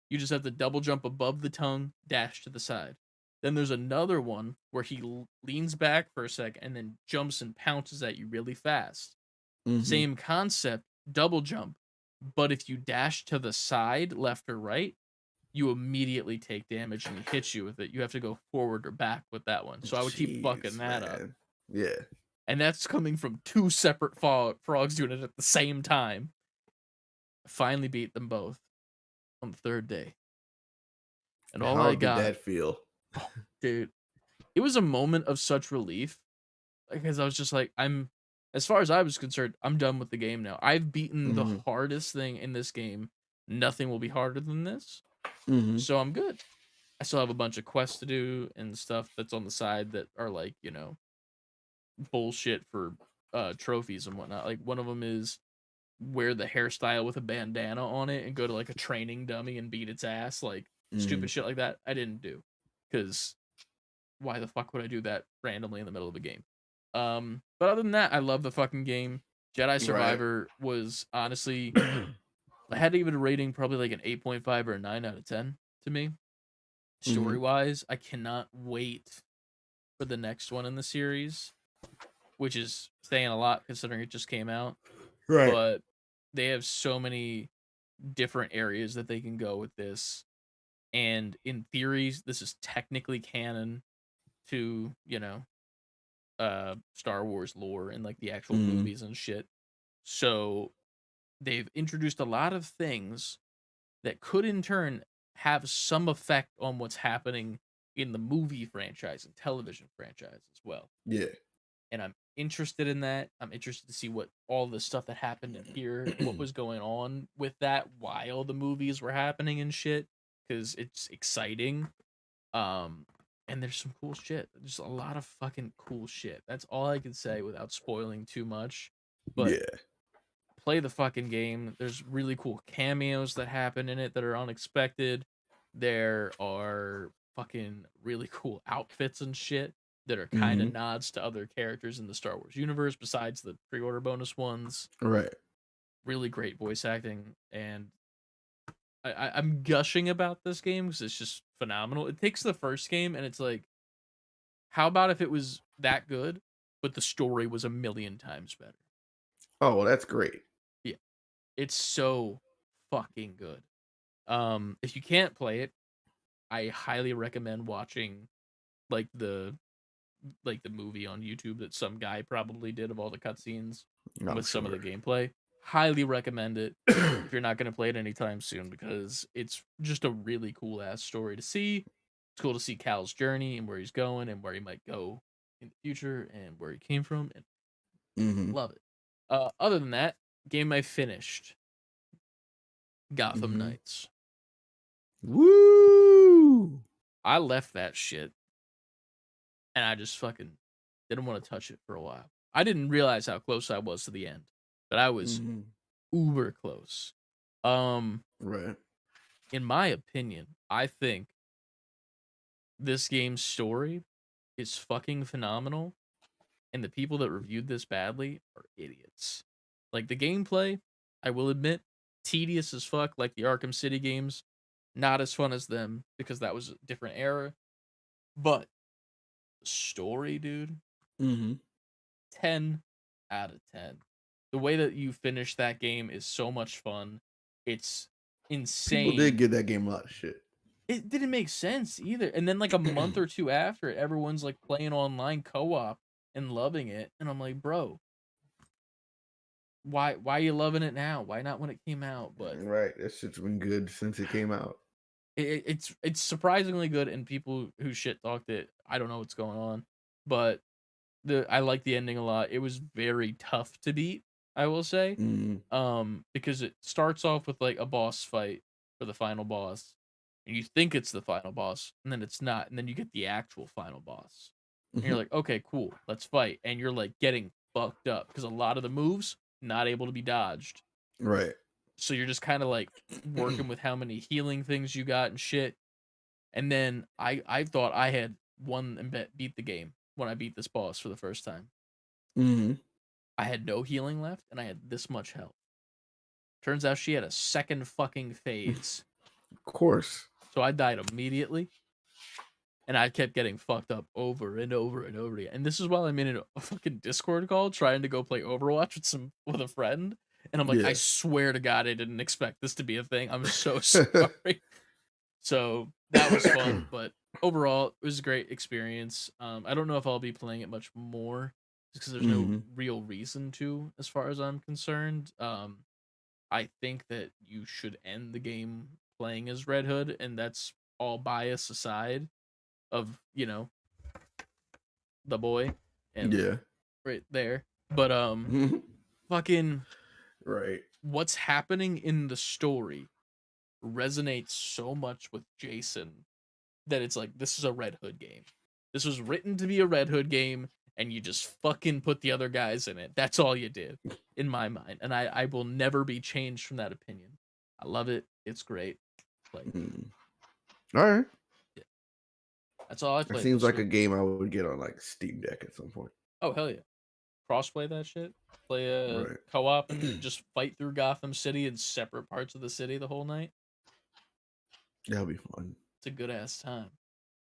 You just have to double jump above the tongue, dash to the side. Then there's another one where he leans back for a sec and then jumps and pounces at you really fast. Same concept, double jump. But if you dash to the side, left or right, you immediately take damage and he hits you with it. You have to go forward or back with that one. So I would keep fucking that up. Yeah. And that's coming from 2 separate frogs doing it at the same time. I finally beat them both on the 3rd day. And all I got. How did that feel? Oh, dude, it was a moment of such relief. Because I was just like, as far as I was concerned, I'm done with the game now. I've beaten the hardest thing in this game. Nothing will be harder than this. So I'm good. I still have a bunch of quests to do and stuff that's on the side that are like, you know, bullshit for trophies and whatnot. Like one of them is wear the hairstyle with a bandana on it and go to like a training dummy and beat its ass. Like stupid shit like that. I didn't do. Because why the fuck would I do that randomly in the middle of a game? But other than that, I love the fucking game. Jedi Survivor was honestly, I had to give it a rating probably like an 8.5 or a 9 out of 10 to me. Story wise, I cannot wait for the next one in the series, which is saying a lot considering it just came out. Right. But they have so many different areas that they can go with this. And in theories, this is technically canon to, you know, Star Wars lore and like the actual movies and shit. So they've introduced a lot of things that could in turn have some effect on what's happening in the movie franchise and television franchise as well. Yeah. And I'm interested in that. I'm interested to see what all the stuff that happened in here, what was going on with that while the movies were happening and shit, because it's exciting. And there's some cool shit. There's a lot of fucking cool shit. That's all I can say without spoiling too much. But play the fucking game. There's really cool cameos that happen in it that are unexpected. There are fucking really cool outfits and shit that are kind of nods to other characters in the Star Wars universe besides the pre-order bonus ones. Right. Really great voice acting, and I'm gushing about this game because it's just phenomenal. It takes the first game and it's like, how about if it was that good, but the story was a million times better? Oh, well, that's great. Yeah, it's so fucking good. If you can't play it, I highly recommend watching like the movie on YouTube that some guy probably did of all the cutscenes with some of the gameplay. highly recommend it if you're not going to play it anytime soon, because it's just a really cool ass story to see. It's cool to see Cal's journey and where he's going and where he might go in the future and where he came from, and Mm-hmm. love it. Other than that, game I finished, Gotham Mhm. Knights. Woo! I left that shit and I just fucking didn't want to touch it for a while. I didn't realize how close I was to the end, but I was Mhm. uber close. Um, Right. in my opinion, I think this game's story is fucking phenomenal, and the people that reviewed this badly are idiots. Like the gameplay, I will admit, tedious as fuck, like the Arkham City games. Not as fun as them because that was a different era. But the story, dude, Mm-hmm. 10 out of 10. The way that you finish that game is so much fun. It's insane. People did give that game a lot of shit. It didn't make sense either. And then like a month or two after it, everyone's like playing online co-op and loving it. And I'm like, bro, why are you loving it now? Why not when it came out? But Right. That shit's been good since it came out. it's surprisingly good, and people who shit talked it, I don't know what's going on. But I like the ending a lot. It was very tough to beat, I will say. Mm-hmm. Because it starts off with like a boss fight for the final boss, and you think it's the final boss, and then it's not, and then you get the actual final boss, and you're like, okay, cool, let's fight, and you're like getting fucked up because a lot of the moves not able to be dodged, Right. so you're just kind of like working with how many healing things you got and shit. And then I thought I had won and beat the game when I beat this boss for the first time. Mm-hmm. I had no healing left, and I had this much health. Turns out she had a second fucking phase. Of course. So I died immediately. And I kept getting fucked up over and over and over again. And this is while I'm in a fucking Discord call trying to go play Overwatch with a friend. And I'm like, Yeah. I swear to God, I didn't expect this to be a thing. I'm so sorry. So that was fun, but overall, it was a great experience. I don't know if I'll be playing it much more because there's no Mhm. real reason to, as far as I'm concerned. I think that you should end the game playing as Red Hood, and that's all bias aside of, the boy and Yeah. right there. But fucking Right. what's happening in the story resonates so much with Jason that it's like, this is a Red Hood game. This was written to be a Red Hood game, and you just fucking put the other guys in it. That's all you did, in my mind. And I will never be changed from that opinion. I love it. It's great. Like, All right. that's all I It played. seems this like a week. game I would get on like Steam Deck at some point. Oh, hell yeah. Crossplay that shit. Play a Right. co-op and just fight through Gotham City in separate parts of the city the whole night. That'll be fun. It's a good ass time.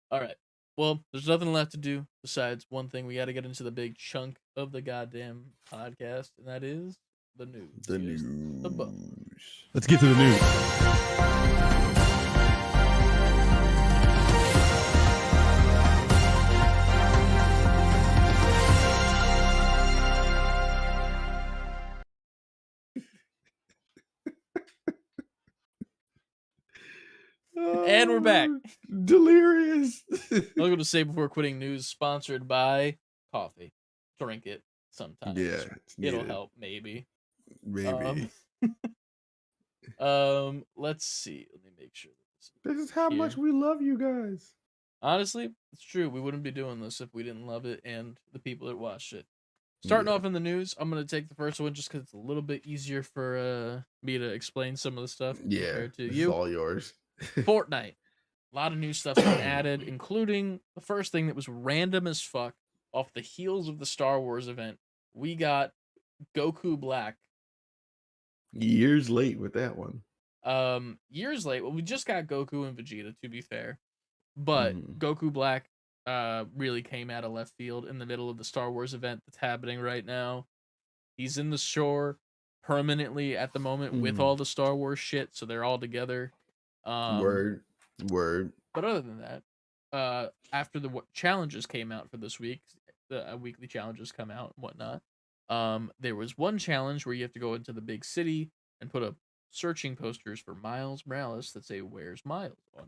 All right. Well, there's nothing left to do besides one thing. We got to get into the big chunk of the goddamn podcast, and that is the news. The Here's news. the bump. Let's get to the news. And we're back. Delirious. I was going to say before quitting, news sponsored by coffee. Drink it sometimes. Yeah, it's It'll needed. help, maybe. Maybe. Let's see. Let me make sure. This is how much here. we love you guys. Honestly, it's true. We wouldn't be doing this if we didn't love it and the people that watched it. Starting Yeah. off in the news, I'm gonna take the first one just because it's a little bit easier for me to explain some of the stuff Yeah. compared to This is you. all yours. Fortnite. A lot of new stuff's been added, including the first thing that was random as fuck off the heels of the Star Wars event. We got Goku Black. Years late with that one. Years late. Well, we just got Goku and Vegeta, to be fair. But Mhm. Goku Black really came out of left field in the middle of the Star Wars event that's happening right now. He's in the shore permanently at the moment with Mhm. all the Star Wars shit, so they're all together. Word. But other than that, after the challenges came out for this week, the weekly challenges come out and whatnot. There was one challenge where you have to go into the big city and put up searching posters for Miles Morales that say "Where's Miles" on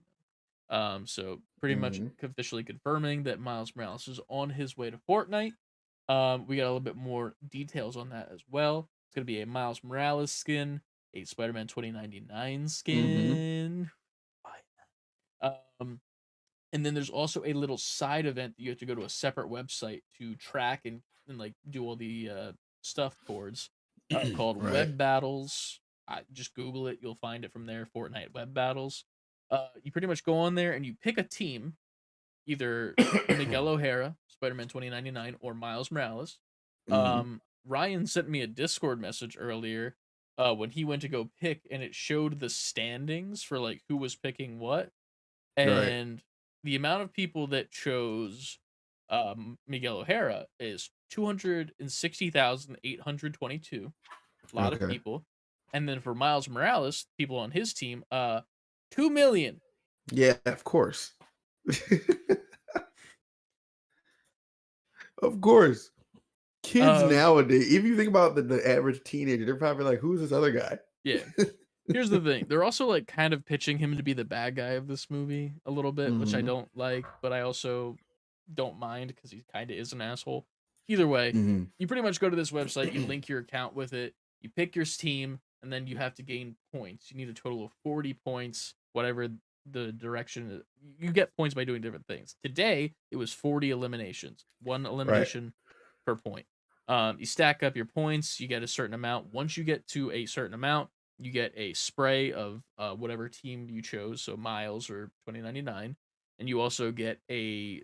them. So pretty much Mhm. officially confirming that Miles Morales is on his way to Fortnite. We got a little bit more details on that as well. It's gonna be a Miles Morales skin, a Spider-Man 2099 Mhm. skin. Um, and then there's also a little side event that you have to go to a separate website to track and like do all the stuff towards called Right. Web Battles. Just Google it, you'll find it from there. Fortnite Web Battles. You pretty much go on there and you pick a team, either Miguel O'Hara, Spider-Man 2099, or Miles Morales. Mhm. Ryan sent me a Discord message earlier when he went to go pick, and it showed the standings for like who was picking what, Right. and the amount of people that chose Miguel O'Hara is 260,822. A lot of Okay. people. And then for Miles Morales, people on his team, 2 million. Yeah, of course. Of course. Kids Um, nowadays, if you think about the average teenager, they're probably like, "Who's this other guy?" yeah. Here's the thing. They're also like kind of pitching him to be the bad guy of this movie a little bit, which I Mhm. don't like, but I also don't mind because he kind of is an asshole. Either way, Mhm. you pretty much go to this website, you link your account with it, you pick your team, and then you have to gain points. You need a total of 40 points, whatever the direction you get points by doing different things. Today, it was 40 eliminations, one Right. elimination per point. You stack up your points, you get a certain amount. Once you get to a certain amount, you get a spray of whatever team you chose, so Miles or 2099, and you also get a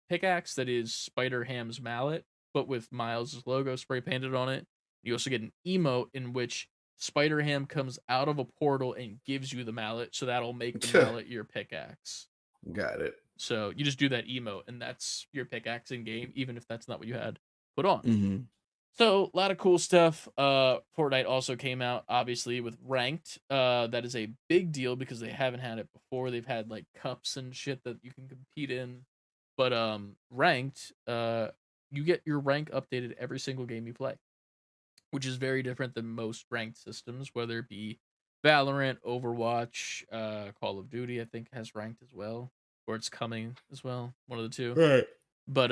pickaxe that is Spider Ham's mallet, but with Miles' logo spray painted on it. You also get an emote in which Spider Ham comes out of a portal and gives you the mallet, so that'll make the mallet your pickaxe. Got it. So you just do that emote, and that's your pickaxe in game, even if that's not what you had put on. Mhm. So a lot of cool stuff. Fortnite also came out obviously with ranked. That is a big deal because they haven't had it before. They've had like cups and shit that you can compete in. But ranked, you get your rank updated every single game you play, which is very different than most ranked systems, whether it be Valorant, Overwatch, Call of Duty, I think has ranked as well, or it's coming as well, one of the two. Right. But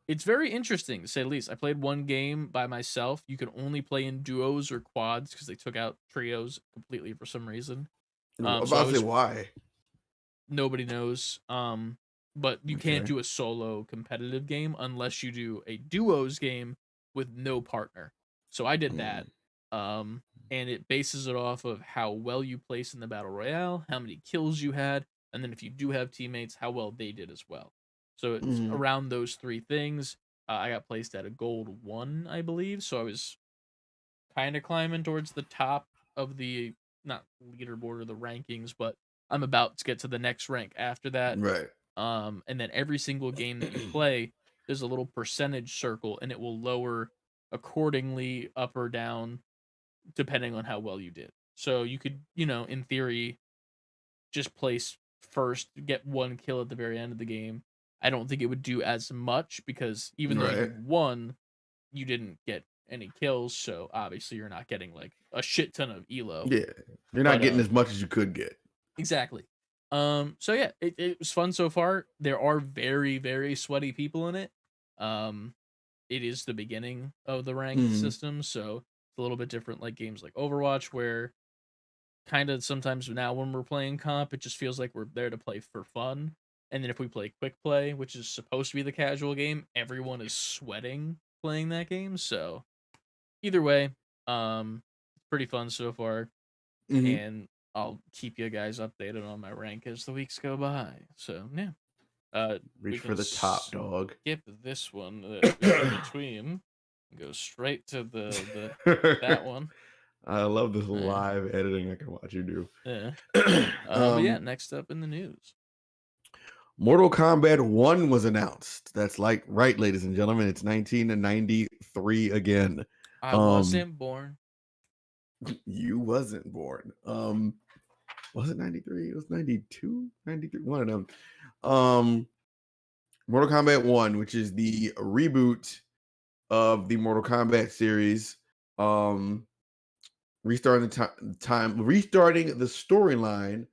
it's very interesting to say the least. I played one game by myself. You can only play in duos or quads because they took out trios completely for some reason. So I About to say was why. nobody knows. But you can't Okay. do a solo competitive game unless you do a duos game with no partner. So I did that. Mm. And it bases it off of how well you place in the battle royale, how many kills you had, and then if you do have teammates, how well they did as well. So it's Mhm. around those three things. I got placed at a gold 1, I believe. So I was kind of climbing towards the top of the not leaderboard or the rankings, but I'm about to get to the next rank after that. Right. And then every single game that you play, there's a little percentage circle, and it will lower accordingly up or down depending on how well you did. So you could, in theory, just place first, get one kill at the very end of the game. I don't think it would do as much because even though you Right. won, you didn't get any kills, so obviously you're not getting like a shit ton of elo. Yeah. You're not But getting as much as you could get. exactly. So yeah, it was fun so far. There are very, very sweaty people in it. It is the beginning of the ranked Mhm. system, so it's a little bit different like games like Overwatch, where kind of sometimes now when we're playing comp, it just feels like we're there to play for fun. And then if we play quick play, which is supposed to be the casual game, everyone is sweating playing that game. So either way, it's pretty fun so far. Mhm. And I'll keep you guys updated on my rank as the weeks go by. So yeah. We Reach can for the top, dog. skip this one in between. Go straight to that one. I love this Yeah. live editing I can watch you do. Yeah. But yeah, next up in the news. Mortal Kombat 1 was announced. That's like right, ladies and gentlemen. It's 1993 again. I wasn't born. You wasn't born. Was it 93? It was 92, 93, one of them. Mortal Kombat 1, which is the reboot of the Mortal Kombat series. Restarting restarting the storyline.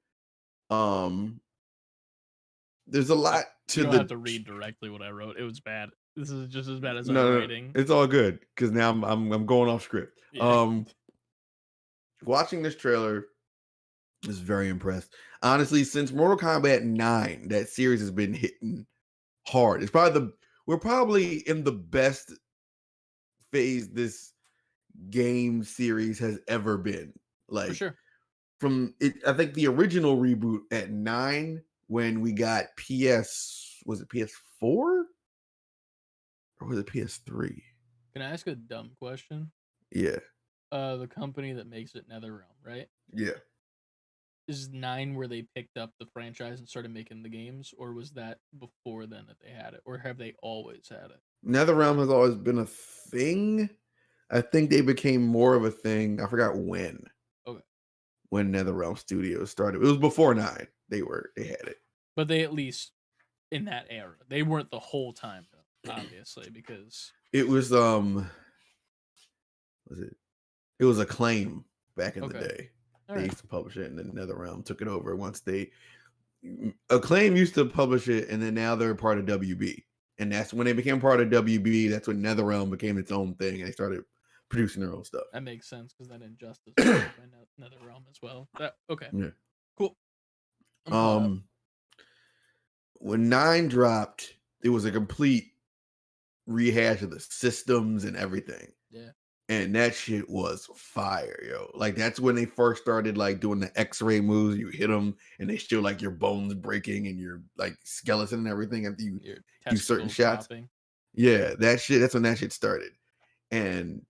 There's a lot to You don't the have to read directly what I wrote. It was bad. This is just as bad as no, our no, writing. it's all good because now I'm going off script. Yeah. Watching this trailer is very impressed. Honestly, since Mortal Kombat 9, that series has been hitting hard. It's probably we're probably in the best phase this game series has ever been. Like For sure. from it, I think the original reboot at 9 when we got was it PS4 or was it PS3? Can I ask a dumb question? Yeah. The company that makes it NetherRealm, right? Yeah. Is 9 where they picked up the franchise and started making the games, or was that before then that they had it, or have they always had it? NetherRealm has always been a thing. I think they became more of a thing. I forgot when. Okay. When NetherRealm Studios started. It was before 9. They had it. But they at least in that era. They weren't the whole time though, obviously, because it was it was Acclaim back in the day. All They right. used to publish it and then NetherRealm took it over once Acclaim used to publish it and then now they're part of WB. And that's when they became part of WB, that's when NetherRealm became its own thing and they started producing their own stuff. That makes sense because that Injustice was by NetherRealm as well. Okay. Yeah. Cool. I'm caught up. When 9 dropped, it was a complete rehash of the systems and everything. Yeah. And that shit was fire, yo. Like that's when they first started like doing the X-ray moves. You hit them, and they still like your bones breaking and your like skeleton and everything after you do certain shots. Dropping. Yeah, that shit. That's when that shit started. And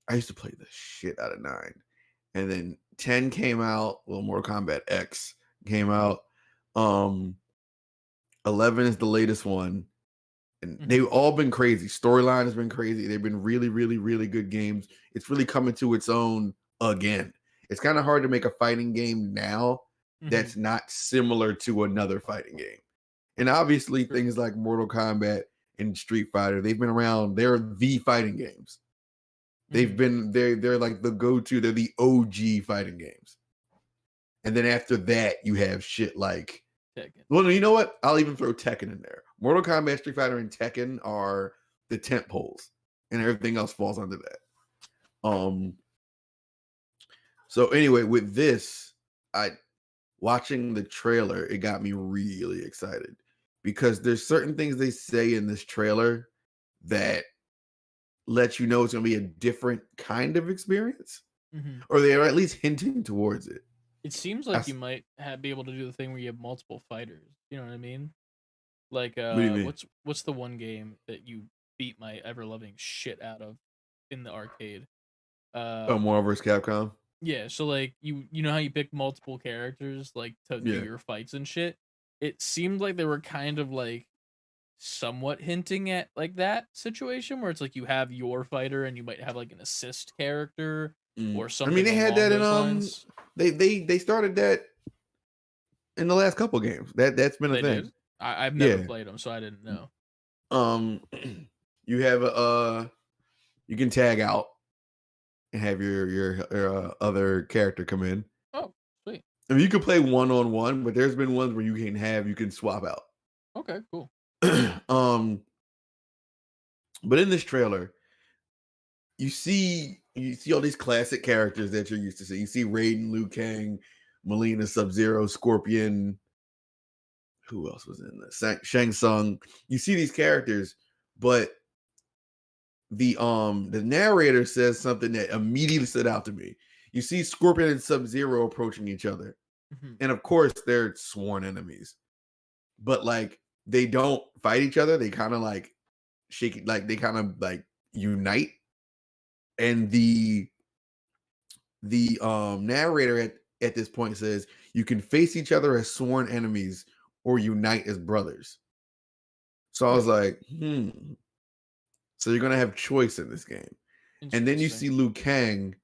I used to play the shit out of 9. And then 10 came out. Well, Mortal Kombat X came out. 11 is the latest one. And they've all been crazy. Storyline has been crazy. They've been really, really, really good games. It's really coming to its own again. It's kind of hard to make a fighting game now that's not similar to another fighting game. And obviously, things like Mortal Kombat and Street Fighter, they've been around. They're the fighting games. They've been they're like the go-to. They're the OG fighting games. And then after that, you have shit like Tekken. Well, you know what? I'll even throw Tekken in there. Mortal Kombat, Street Fighter, and Tekken are the tent poles, and everything else falls under that. So anyway, with this, watching the trailer, it got me really excited because there's certain things they say in this trailer that let you know it's going to be a different kind of experience, or they are at least hinting towards it. It seems like you might be able to do the thing where you have multiple fighters. You know what I mean? Like, what do you mean? what's the one game that you beat my ever loving shit out of in the arcade? Marvel vs. Capcom. Yeah, so like you know how you pick multiple characters like to do your fights and shit. It seemed like they were kind of like somewhat hinting at like that situation where it's like you have your fighter and you might have like an assist character or something. I mean, they had that in lines. They started that in the last couple games. That's been a thing. Did? I've never played them, so I didn't know. You have you can tag out and have your other character come in. Oh, sweet. I mean, you can play 1-on-1, but there's been ones where you can swap out. Okay, cool. But in this trailer, you see all these classic characters that you're used to seeing. You see Raiden, Liu Kang, Mileena, Sub-Zero, Scorpion. Who else was in this? Shang Tsung. You see these characters, but the narrator says something that immediately stood out to me. You see Scorpion and Sub-Zero approaching each other. And of course, they're sworn enemies. But like they don't fight each other. They kind of like shake it, like they kind of like unite. And the narrator at this point says you can face each other as sworn enemies or unite as brothers. So I was like, So you're gonna have choice in this game. And then you see Liu Kang,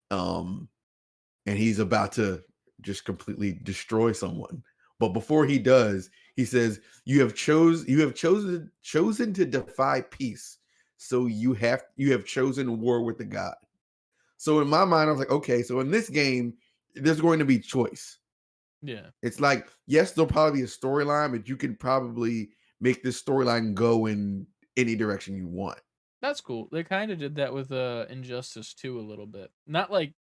and he's about to just completely destroy someone. But before he does, he says, You have chosen to defy peace. so you have chosen war with the god. So in my mind, I was like, okay, so in this game, there's going to be choice. Yeah. It's like, yes, there'll probably be a storyline, but you can probably make this storyline go in any direction you want. That's cool. They kind of did that with Injustice 2 a little bit. Not like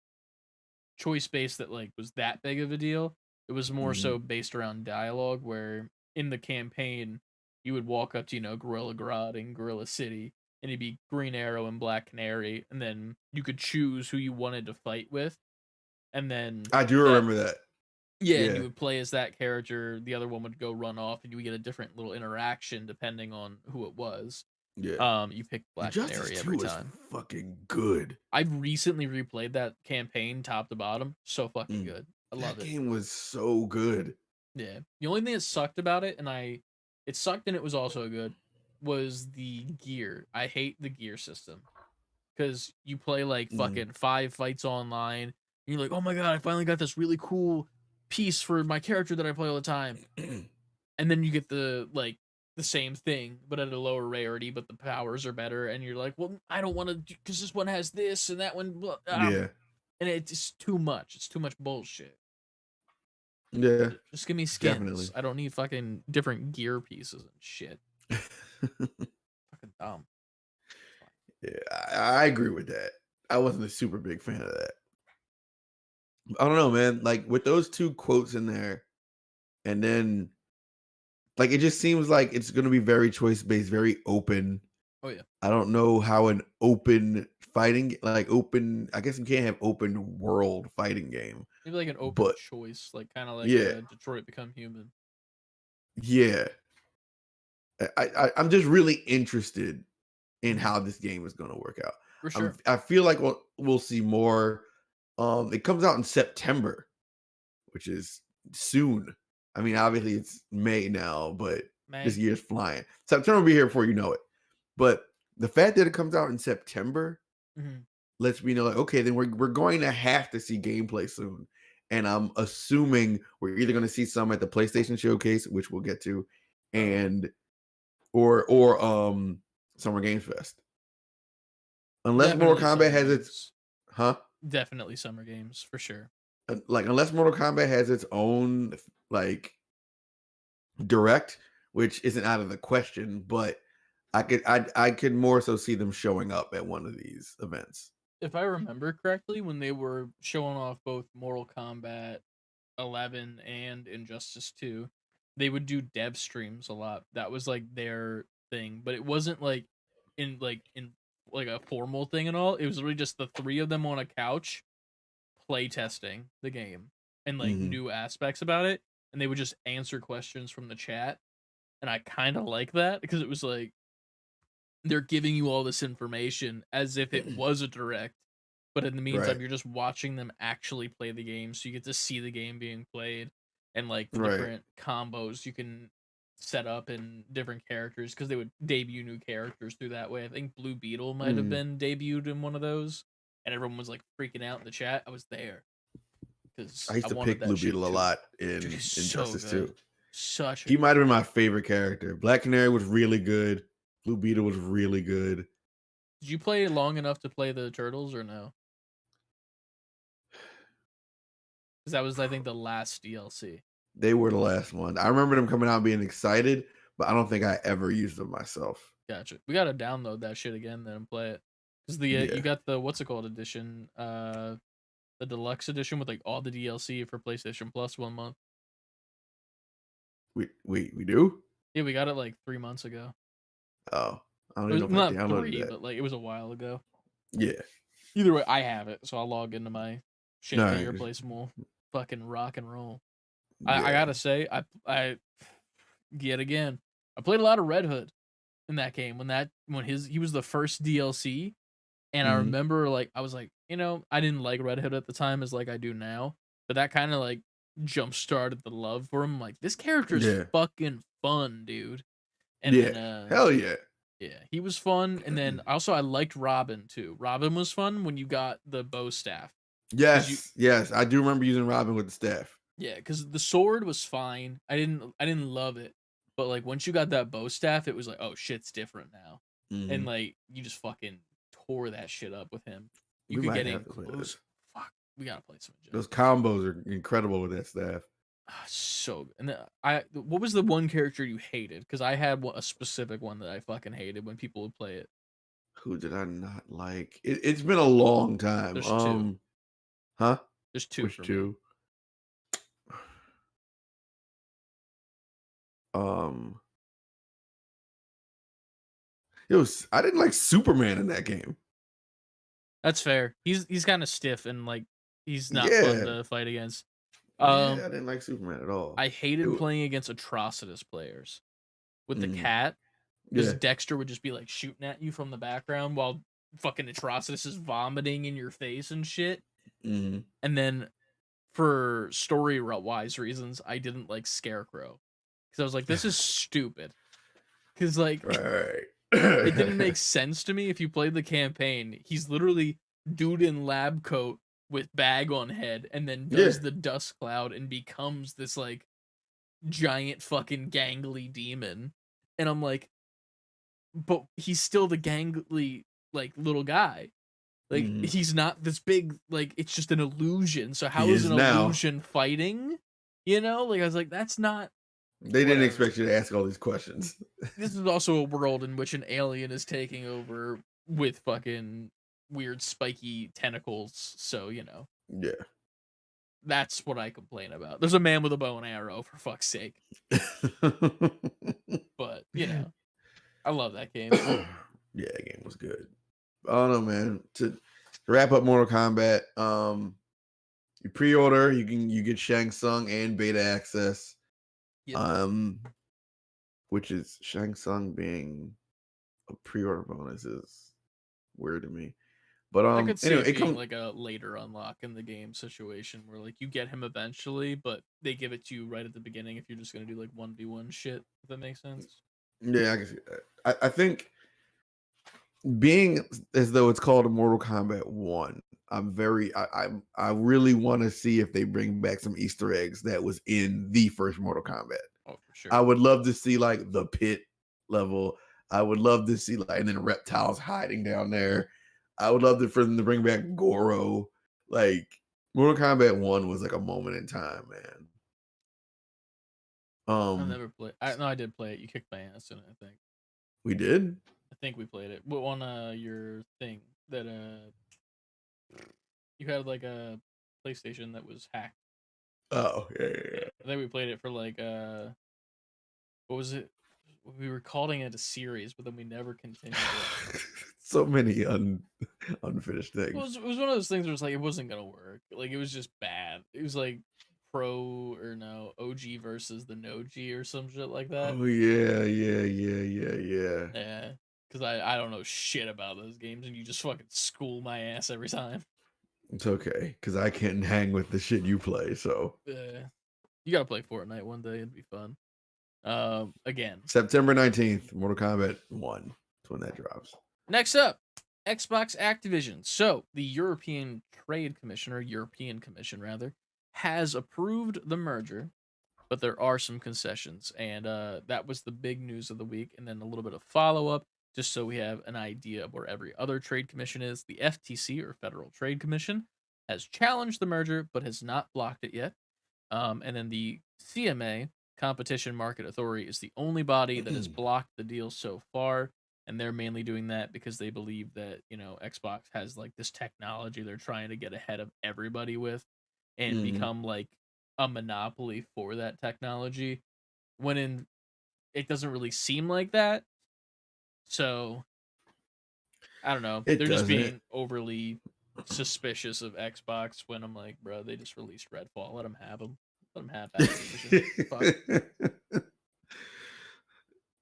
choice based that like was that big of a deal. It was more so based around dialogue where in the campaign you would walk up to, Gorilla Grodd and Gorilla City and it'd be Green Arrow and Black Canary, and then you could choose who you wanted to fight with. And then I do remember that. Yeah, and Yeah. you would play as that character, the other one would go run off and you would get a different little interaction depending on who it was. Yeah. You pick Black Injustice Canary 2 every was time. fucking good. I've recently replayed that campaign top to bottom. So fucking good. I love That it. game was so good. Yeah. The only thing that sucked about it, and it sucked and it was also good, was the gear. I hate the gear system. Because you play like fucking 5 fights online, and you're like, oh my god, I finally got this really cool piece for my character that I play all the time. And then you get the same thing, but at a lower rarity, but the powers are better, and you're like, well, I don't want to, because this one has this and that one, blah, Yeah. and it's too much. It's too much bullshit. Yeah. Just give me skins. Definitely. I don't need fucking different gear pieces and shit. Fucking dumb. Yeah, I agree with that. I wasn't a super big fan of that. I don't know, man. Like with those 2 quotes in there, and then like it just seems like it's gonna be very choice based, very open. Oh yeah. I don't know how an open fighting, like open, I guess you can't have open world fighting game. Maybe like an open But choice, like kind of like yeah, Detroit Become Human. yeah. I'm just really interested in how this game is going to work out. For sure. I feel like we'll see more. It comes out in September, which is soon. I mean, obviously it's May now, but this year's flying. September will be here before you know it. But the fact that it comes out in September lets me know, like, okay, then we're going to have to see gameplay soon. And I'm assuming we're either going to see some at the PlayStation Showcase, which we'll get to, and or Summer Games Fest. Unless Definitely Mortal Kombat has its Definitely Summer Games for sure. Like unless Mortal Kombat has its own like direct, which isn't out of the question, but I could more so see them showing up at one of these events. If I remember correctly, when they were showing off both Mortal Kombat 11 and Injustice 2, they would do dev streams a lot. That was like their thing, but it wasn't like in a formal thing and all. It was really just the 3 of them on a couch play testing the game and like new aspects about it, and they would just answer questions from the chat. And I kind of like that because it was like they're giving you all this information as if it was a direct, but in the meantime you're just watching them actually play the game, so you get to see the game being played and like different combos you can set up in different characters, because they would debut new characters through that way. I think Blue Beetle might have been debuted in one of those, and everyone was like freaking out in the chat. I was there because I used to pick Blue Beetle a lot in Injustice 2. He might have been my favorite character. Black Canary was really good. Blue Beetle was really good. Did you play long enough to play the Turtles or no? Because that was, I think, the last DLC. They were the last one. I remember them coming out and being excited, but I don't think I ever used them myself. Gotcha. We gotta download that shit again then and play it. Because you got the what's it called edition, the deluxe edition with like all the DLC for PlayStation Plus 1 month. We do? Yeah, we got it like 3 months ago. Oh, I don't even know if I downloaded that. But like it was a while ago. Yeah. Either way, I have it, so I'll log into my shit Nice. here, play some more fucking rock and roll. Yeah. I gotta say, I yet again, I played a lot of Red Hood in that game when he was the first DLC, and I remember like I was like, I didn't like Red Hood at the time as like I do now, but that kind of like jump started the love for him. Like, this character is fucking fun, dude. And then, hell yeah. Yeah, he was fun. And then also I liked Robin too. Robin was fun when you got the bow staff. Yes, yes, I do remember using Robin with the staff. Yeah, because the sword was fine. I didn't love it, but like once you got that bow staff, it was like, oh shit's different now. and like you just fucking tore that shit up with him. You We could might get in have to play close. this. Fuck, we gotta play some. Those combos are incredible with that staff. So good. And what was the one character you hated? Because I had a specific one that I fucking hated when people would play it. Who did I not like? It's been a long time. There's two. Huh? There's two Which for me. two? I didn't like Superman in that game. That's fair. He's kind of stiff and like he's not Yeah. fun to fight against. Yeah, I didn't like Superman at all. I hated playing against Atrocitus players with the cat because Yeah. Dexter would just be like shooting at you from the background while fucking Atrocitus is vomiting in your face and shit. Mhm. And then for story-wise reasons, I didn't like Scarecrow because I was like, this is stupid. Because like Right. it didn't make sense to me if you played the campaign. He's literally dude in lab coat with bag on head and then does the dust cloud and becomes this like giant fucking gangly demon. And I'm like, but he's still the gangly like little guy. Like he's not this big, like it's just an illusion. So how is an illusion fighting? You know, like I was like, that's not. They didn't expect you to ask all these questions. This is also a world in which an alien is taking over with fucking weird spiky tentacles. So, you know. Yeah. That's what I complain about. There's a man with a bow and arrow, for fuck's sake. But, you know. I love that game. Yeah, that game was good. I don't know, man. To wrap up Mortal Kombat, you pre-order, you get Shang Tsung and beta access. Yep. Which is Shang Tsung being a pre-order bonus is weird to me. But I could see anyway, it being like a later unlock in the game situation where like you get him eventually, but they give it to you right at the beginning if you're just gonna do like 1v1 shit, if that makes sense. Yeah, I can see that. I think being as though it's called a Mortal Kombat 1, I really want to see if they bring back some Easter eggs that was in the first Mortal Kombat. Oh, for sure. I would love to see like the pit level. I would love to see like and then reptiles hiding down there. I would love for them to bring back Goro. Like Mortal Kombat 1 was like a moment in time, man. I never played. I did play it. You kicked my ass in it, I think. We did? I think we played it. What on your thing that you had like a PlayStation that was hacked. Oh, yeah. I think we played it for like what was it? We were calling it a series, but then we never continued it. So many unfinished things. It was one of those things where it's like it wasn't gonna work. Like it was just bad. It was like OG versus the no G or some shit like that. Oh yeah. Yeah, because I don't know shit about those games, and you just fucking school my ass every time. It's okay, because I can't hang with the shit you play. So you gotta play Fortnite one day; it'd be fun. Again, September 19th, Mortal Kombat 1. That's when that drops. Next up, Xbox Activision. So the European Commission rather, has approved the merger, but there are some concessions, and that was the big news of the week. And then a little bit of follow-up, just so we have an idea of where every other trade commission is. The FTC, or Federal Trade Commission, has challenged the merger, but has not blocked it yet. And then the CMA, Competition Market Authority, is the only body that has blocked the deal so far. And they're mainly doing that because they believe that, you know, Xbox has like this technology they're trying to get ahead of everybody with and become like a monopoly for that technology, when it doesn't really seem like that. So I don't know. They're just being overly suspicious of Xbox when I'm like, bro, they just released Redfall. Let them have them. Let them have Activision. Fuck.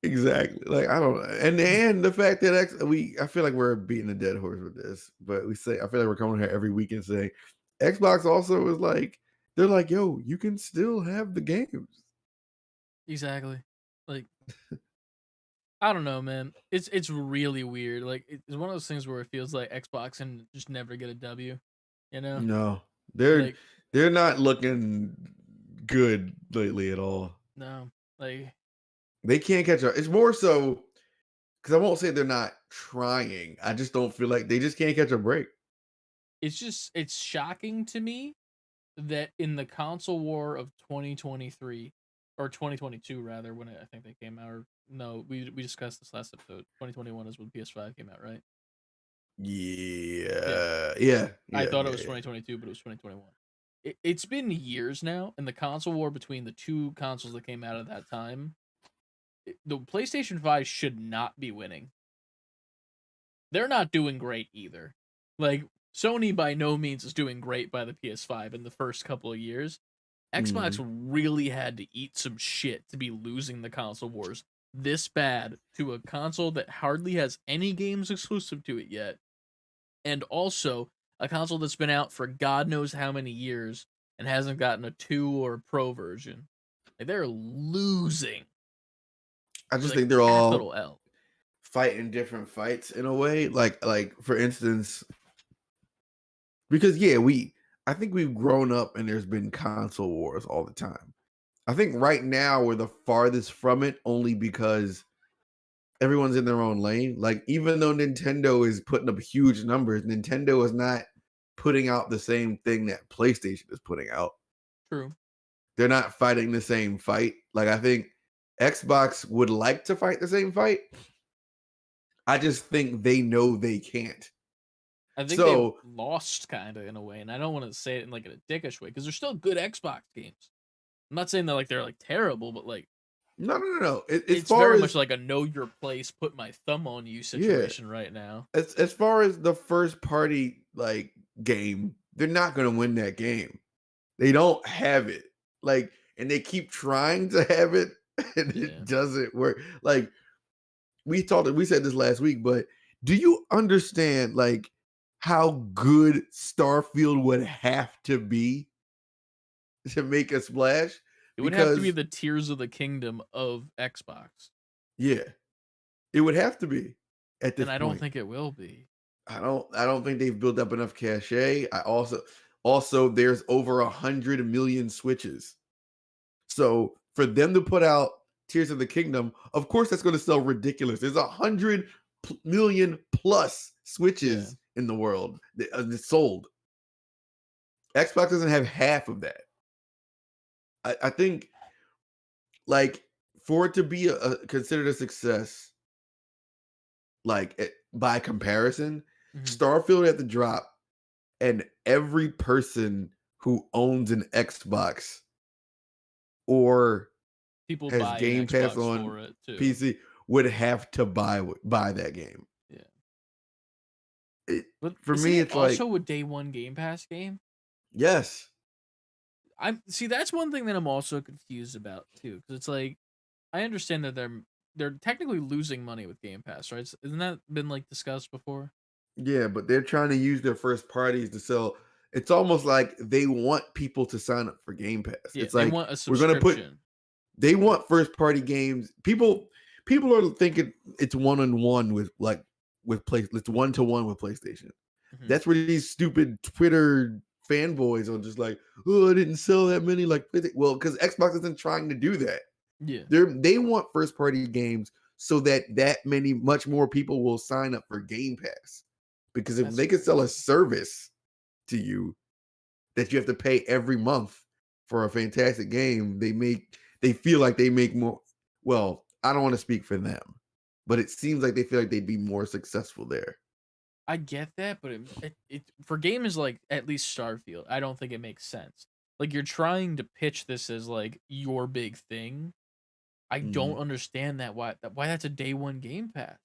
Exactly. Like I don't know, and the fact that I feel like we're beating a dead horse with this, but I feel like we're coming here every week and saying Xbox also is like they're like, yo, you can still have the games. Exactly. Like I don't know, man. It's really weird. Like it's one of those things where it feels like Xbox and just never get a W. You know? No, they're not looking good lately at all. No, like. They can't catch up. It's more so because I won't say they're not trying. I just don't feel like they just can't catch a break. It's shocking to me that in the console war of 2023 or 2022 rather, when I think they came out, or no, we discussed this last episode. 2021 is when PS5 came out, right? Yeah. I thought it was yeah. 2022, but it was 2021. It's been years now, and the console war between the two consoles that came out at that time, the PlayStation 5 should not be winning. They're not doing great either. Like, Sony by no means is doing great by the PS5 in the first couple of years. Xbox really had to eat some shit to be losing the console wars this bad to a console that hardly has any games exclusive to it yet. And also a console that's been out for God knows how many years and hasn't gotten a 2 or Pro version. Like, they're losing. I just Like, think they're all capital L. fighting different fights in a way. Like for instance, because I think we've grown up and there's been console wars all the time. I think right now we're the farthest from it only because everyone's in their own lane. Like, even though Nintendo is putting up huge numbers, Nintendo is not putting out the same thing that PlayStation is putting out. True. They're not fighting the same fight. Like, I think Xbox would like to fight the same fight. I just think they know they can't. I think So- they've lost kind of in a way, and I don't want to say it in like a dickish way because they're still good Xbox games. I'm not saying that they're like terrible, but like No. As it's far very as much like a know your place, put my thumb on you situation right now. as far as the first party like game, they're not going to win that game. They don't have it. Like, and they keep trying to have it, and Yeah. it doesn't work. Like, we said this last week, but do you understand like how good Starfield would have to be to make a splash? It would have to be Because- the Tears of the Kingdom of Xbox, Yeah, it would have to be at this and I don't point. think it will be. I don't think they've built up enough cachet. I also there's over 100 million Switches. So for them to put out Tears of the Kingdom, of course that's going to sell ridiculous. There's 100 million plus Switches in the world that's sold. Xbox doesn't have half of that. I think, like, for it to be considered a success, like by comparison, Mhm. Starfield had to drop, and every person who owns an Xbox or People has buy Game Game Pass on for it too. PC would have to buy that game. But for isn't me, it it's like- also a day one Game Pass game. Yes. That's one thing that I'm also confused about too, because it's like I understand that they're technically losing money with Game Pass, right? Isn't that been like discussed before? Yeah, but they're trying to use their first parties to sell. It's almost like they want people to sign up for Game Pass. Yeah, It's they like want a we're subscription. gonna put. They want first party games. People are thinking it's one-on-one with play. It's 1-to-1 with PlayStation. Mhm. That's where these stupid Twitter fanboys are just like, oh, I didn't sell that many. Like, well, because Xbox isn't trying to do that. Yeah, They want first party games so that much more people will sign up for Game Pass. Because if That's they could sell a service to you that you have to pay every month for a fantastic game, they feel like they make more. Well, I don't want to speak for them, but it seems like they feel like they'd be more successful there. I get that, but it for games like at least Starfield, I don't think it makes sense. Like, you're trying to pitch this as like your big thing. I don't understand why that's a day one Game Pass.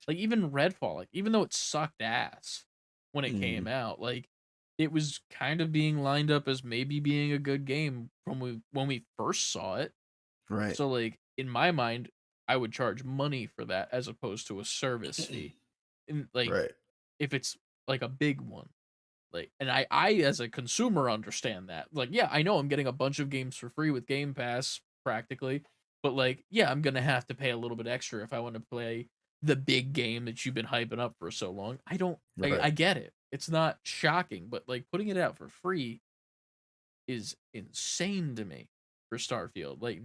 Like, even Redfall, like, even though it sucked ass when it came out, like, it was kind of being lined up as maybe being a good game from when we first saw it. Right. So, like, in my mind, I would charge money for that as opposed to a service fee. And like, right. if it's like a big one, like, and I as a consumer understand that. Like, yeah, I know I'm getting a bunch of games for free with Game Pass practically, but like, yeah, I'm gonna have to pay a little bit extra if I want to play the big game that you've been hyping up for so long. Right. I get it. It's not shocking, but like, putting it out for free is insane to me for Starfield. Like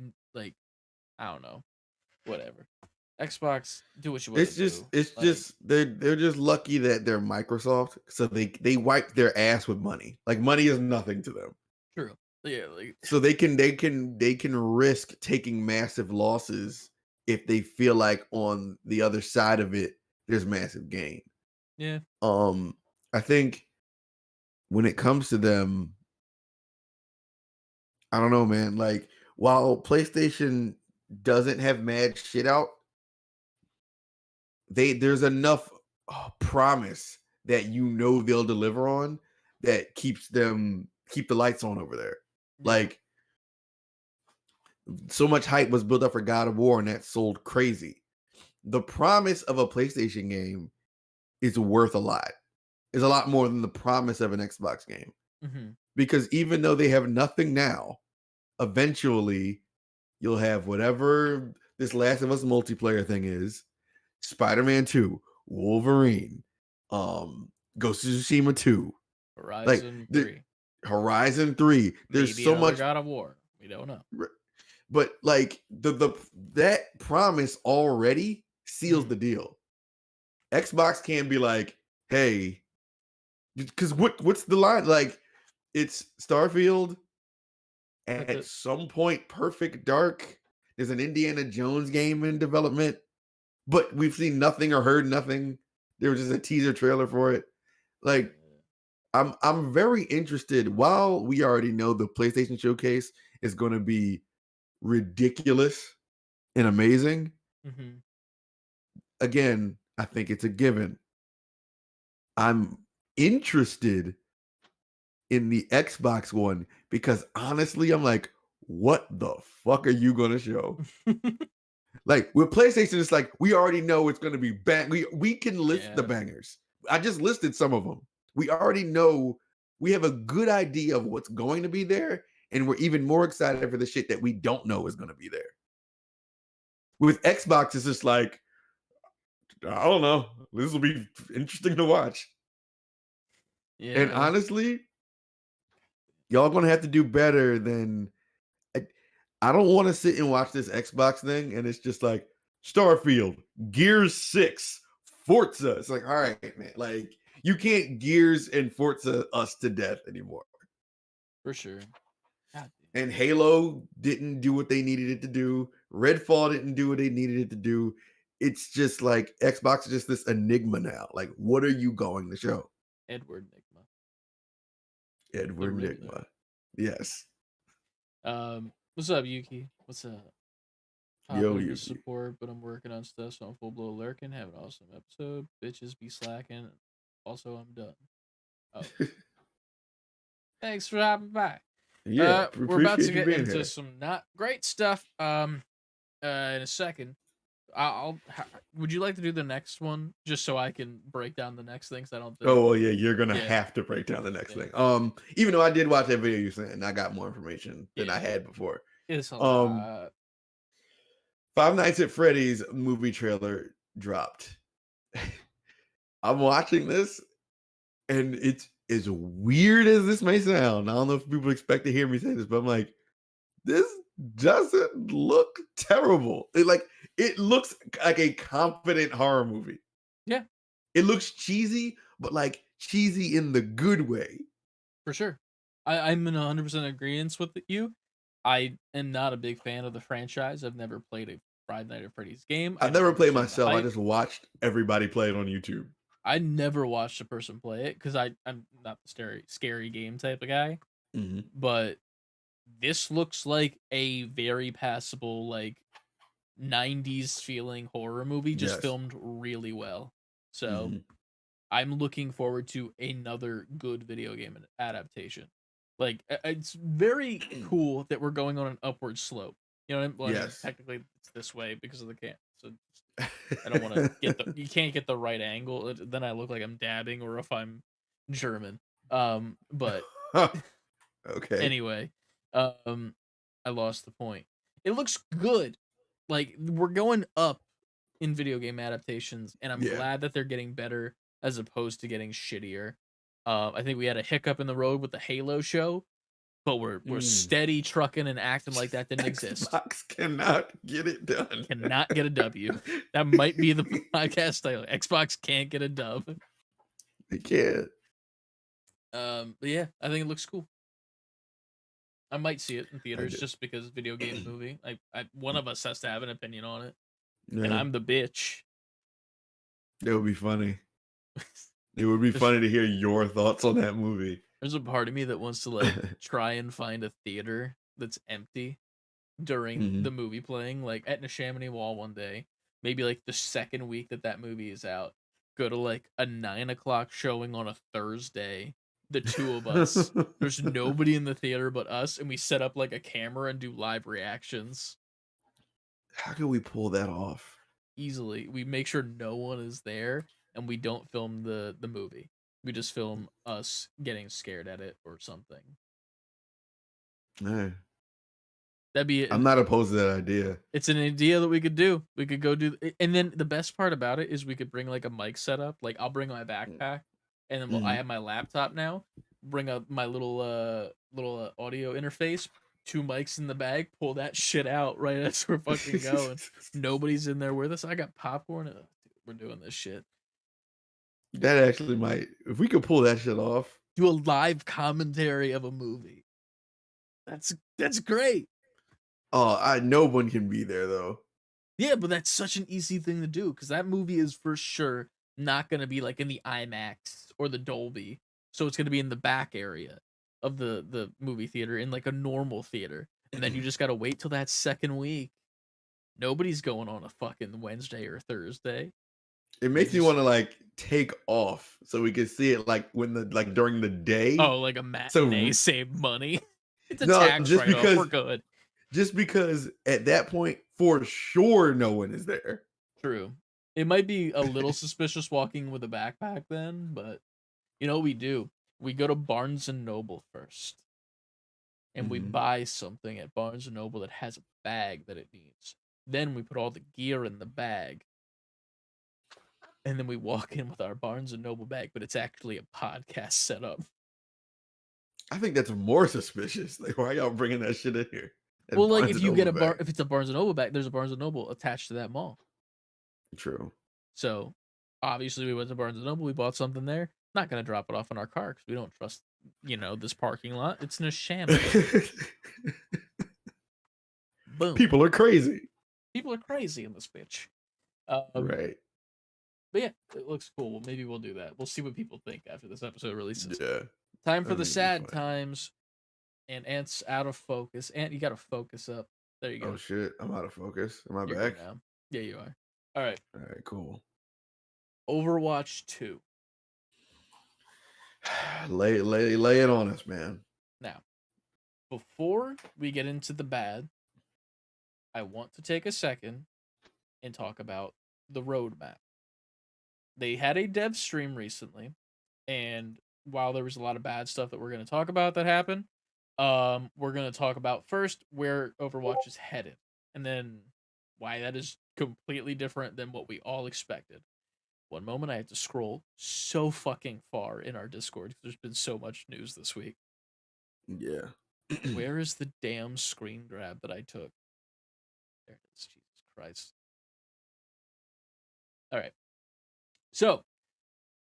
I don't know, whatever. Xbox, do what you want It's to just do. it's Like, just they're just lucky that they're Microsoft, so they wipe their ass with money. Like money is nothing to them. true. Yeah, like So they can risk taking massive losses if they feel like on the other side of it there's massive gain. yeah. I think when it comes to them, I don't know, man. Like while PlayStation doesn't have mad shit out, there's enough promise that they'll deliver on that keep the lights on over there. Yeah. Like so much hype was built up for God of War and that sold crazy. The promise of a PlayStation game is worth a lot. Is a lot more than the promise of an Xbox game. Mm-hmm. Because even though they have nothing now, eventually you'll have whatever this Last of Us multiplayer thing is, Spider-Man 2, Wolverine, Ghost of Tsushima 2, Horizon 3. Horizon 3. There's Maybe so another much, God of War. We don't know. but like the that promise already seals the deal. Xbox can be like, hey, because what's the line? Like, it's Starfield. That's At it. some point, Perfect Dark. There's an Indiana Jones game in development, but we've seen nothing or heard nothing. There was just a teaser trailer for it. Like, I'm very interested. While we already know the PlayStation Showcase is going to be ridiculous and amazing, Mm-hmm. again, I think it's a given. I'm interested in the Xbox One because honestly, I'm like, what the fuck are you gonna show? Like with PlayStation, it's like we already know it's gonna be bang. We can list the Yeah. bangers. I just listed some of them. We already know we have a good idea of what's going to be there, and we're even more excited for the shit that we don't know is gonna be there. With Xbox, it's just like, I don't know. This will be interesting to watch. Yeah. And honestly, y'all gonna have to do better than I don't want to sit and watch this Xbox thing and it's just like Starfield, Gears 6, Forza. It's like, all right, man. Like, you can't Gears and Forza us to death anymore. For sure. God And Halo didn't do what they needed it to do. Redfall didn't do what they needed it to do. It's just like Xbox is just this enigma now. Like, what are you going to show? Edward Nigma. Edward Riddler. Nigma. Yes. What's up, Yuki? What's up? Yo, Popping into Yuki. support, but I'm working on stuff, so I'm full blow lurking. Have an awesome episode. Bitches be slacking. Also, I'm done. Oh. Thanks for hopping by. Yeah. We're about to appreciate you get being into here. some not great stuff. In a second. Would you like to do the next one just so I can break down the next things? I don't think. Oh well, yeah, you're gonna Yeah. have to break down the next Yeah. thing. Even though I did watch that video you sent, and I got more information than I Yeah. had before. It's a Um, lot. Five Nights at Freddy's movie trailer dropped. I'm watching this, and it's as weird as this may sound. I don't know if people expect to hear me say this, but I'm like, this doesn't look terrible. It looks like a confident horror movie. Yeah. It looks cheesy, but like cheesy in the good way. For sure. I'm in 100% agreement with you. I am not a big fan of the franchise. I've never played a Five Nights at Freddy's game. I've never played understand the myself. I hype. just watched everybody play it on YouTube. I never watched a person play it because I'm not the scary game type of guy. Mhm. But this looks like a very passable, like 90s feeling horror movie, just Yes. filmed really well. So Mhm. I'm looking forward to another good video game adaptation. Like it's very cool that we're going on an upward slope. You know what I mean? Well, I mean, Yes. technically it's this way because of the can. So I don't want to get the. You can't get the right angle. Then I look like I'm dabbing, or if I'm German. But Okay. anyway, I lost the point. It looks good. Like we're going up in video game adaptations, and I'm Yeah. glad that they're getting better as opposed to getting shittier. I think we had a hiccup in the road with the Halo show, but we're steady trucking and acting like that didn't exist. Xbox cannot get it done. Cannot get a W. That might be the podcast title. Xbox can't get a dub. They can't. But yeah, I think it looks cool. I might see it in theaters do. just because video game movie. One of us has to have an opinion on it, Yeah, and I'm the bitch. it would be funny. It would be funny to hear your thoughts on that movie. There's a part of me that wants to like try and find a theater that's empty during the movie playing, like at Neshaminy Wall one day, maybe like the second week that movie is out. Go to like a 9 o'clock showing on a Thursday. The two of us. There's nobody in the theater but us, and we set up like a camera and do live reactions. How can we pull that off? Easily. We make sure no one is there, and we don't film the movie. We just film us getting scared at it or something. Yeah. That'd be. I'm not opposed to that idea. It's an idea that we could do. We could go do, and then the best part about it is we could bring like a mic setup. Like I'll bring my backpack, and then I have my laptop now. Bring up my little audio interface. 2 mics in the bag. Pull that shit out right as we're fucking going. Nobody's in there with us. I got popcorn. We're doing this shit. That actually might. If we could pull that shit off. Do a live commentary of a movie. That's great. Oh, no one can be there though. Yeah, but that's such an easy thing to do because that movie is for sure not going to be like in the IMAX or the Dolby. So it's going to be in the back area of the movie theater in like a normal theater. And then you just got to wait till that second week. Nobody's going on a fucking Wednesday or Thursday. It makes me want to like take off so we can see it like during the day. Oh, like a matinee, save money. It's a No, tax just write-off. because- We're good. Just because at that point, for sure, no one is there. True. It might be a little suspicious walking with a backpack then, but you know what we do? We go to Barnes and Noble first. And we buy something at Barnes and Noble that has a bag that it needs. Then we put all the gear in the bag. And then we walk in with our Barnes and Noble bag, but it's actually a podcast setup. I think that's more suspicious. Like, why y'all bringing that shit in here? And Well, like Barnes if and you get a Noble bag. if it's a Barnes and Noble bag, there's a Barnes and Noble attached to that mall. True. So obviously we went to Barnes and Noble, we bought something there. Not gonna drop it off in our car because we don't trust, this parking lot. It's Neshaminy. Boom. People are crazy. People are crazy in this bitch. Right. But yeah, it looks cool. Well, maybe we'll do that. We'll see what people think after this episode releases. Yeah. Time for I the think it'll be sad fun. times. And Ant's out of focus. Ant, you gotta focus up. There you go. Oh shit! I'm out of focus. Am I You're back? good now. Yeah, you are. All right. All right. Cool. Overwatch 2. Lay it on us, man. Now, before we get into the bad, I want to take a second and talk about the roadmap. They had a dev stream recently, and while there was a lot of bad stuff that we're going to talk about that happened, we're going to talk about first where Overwatch is headed, and then why that is completely different than what we all expected. One moment, I had to scroll so fucking far in our Discord because there's been so much news this week. Yeah. Where is the damn screen grab that I took? There it is. Jesus Christ. All right. So,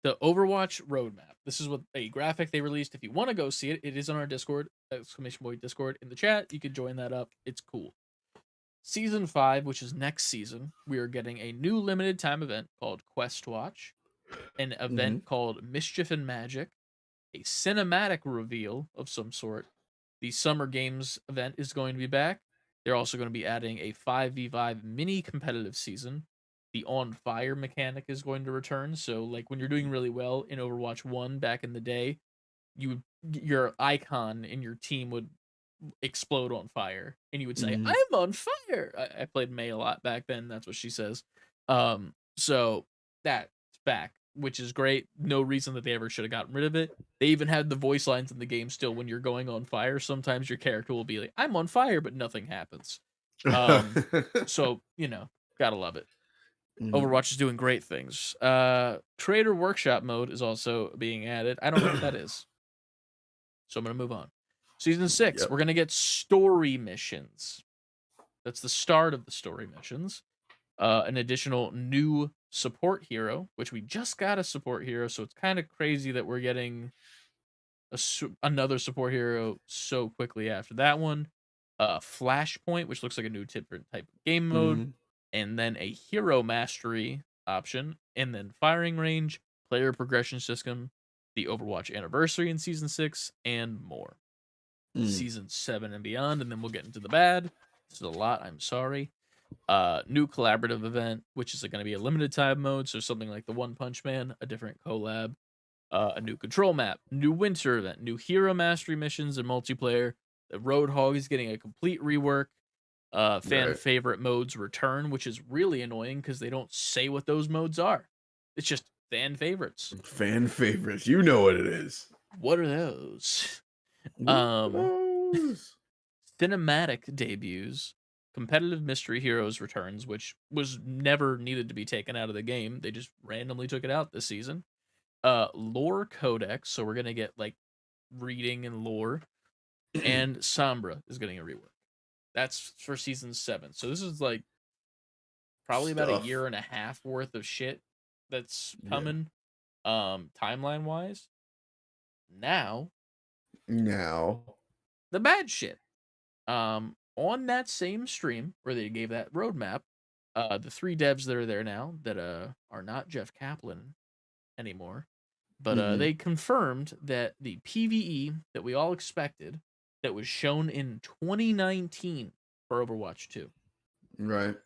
the Overwatch roadmap. This is what a graphic they released. If you want to go see it, it is on our Discord, !Discord in the chat. You can join that up. It's cool. Season 5, which is next season, we are getting a new limited time event called Quest Watch, an event called Mischief and Magic, a cinematic reveal of some sort. The Summer Games event is going to be back. They're also going to be adding a 5v5 mini competitive season. The On Fire mechanic is going to return. So, like when you're doing really well in Overwatch 1 back in the day, your icon in your team would explode on fire, and you would say, "I'm on fire." I played May a lot back then. That's what she says. So that's back, which is great. No reason that they ever should have gotten rid of it. They even had the voice lines in the game still when you're going on fire. Sometimes your character will be like, "I'm on fire," but nothing happens. So gotta love it. Overwatch is doing great things. Creator Workshop mode is also being added. I don't know what that is, so I'm gonna move on. Season 6, Yep. we're gonna get story missions. That's the start of the story missions. An additional new support hero, which we just got a support hero, so it's kind of crazy that we're getting another support hero so quickly after that one. Flashpoint, which looks like a new different type of game mode, Mhm. and then a hero mastery option, and then firing range, player progression system, the Overwatch anniversary in season 6, and more. Mm. Season 7 and beyond, and then we'll get into the bad. This is a lot, I'm sorry. New collaborative event, which is going to be a limited time mode, so something like the One Punch Man, a different collab, a new control map, new winter event, new hero mastery missions and multiplayer. The Roadhog is getting a complete rework. Fan Right. favorite modes return, which is really annoying because they don't say what those modes are. It's just fan favorites. Fan favorites. You know what it is. What are those? What are those? Cinematic debuts, competitive mystery heroes returns, which was never needed to be taken out of the game. They just randomly took it out this season. Lore codex, so we're gonna get like reading and lore, and Sombra is getting a rework. That's for season 7. So this is like probably about a Stuff. year and a half worth of shit that's Yeah. coming. Timeline wise. Now Now. the bad shit. On that same stream where they gave that roadmap, the 3 devs that are there now that are not Jeff Kaplan anymore, but Mhm. they confirmed that the PvE that we all expected that was shown in 2019 for Overwatch 2 Right.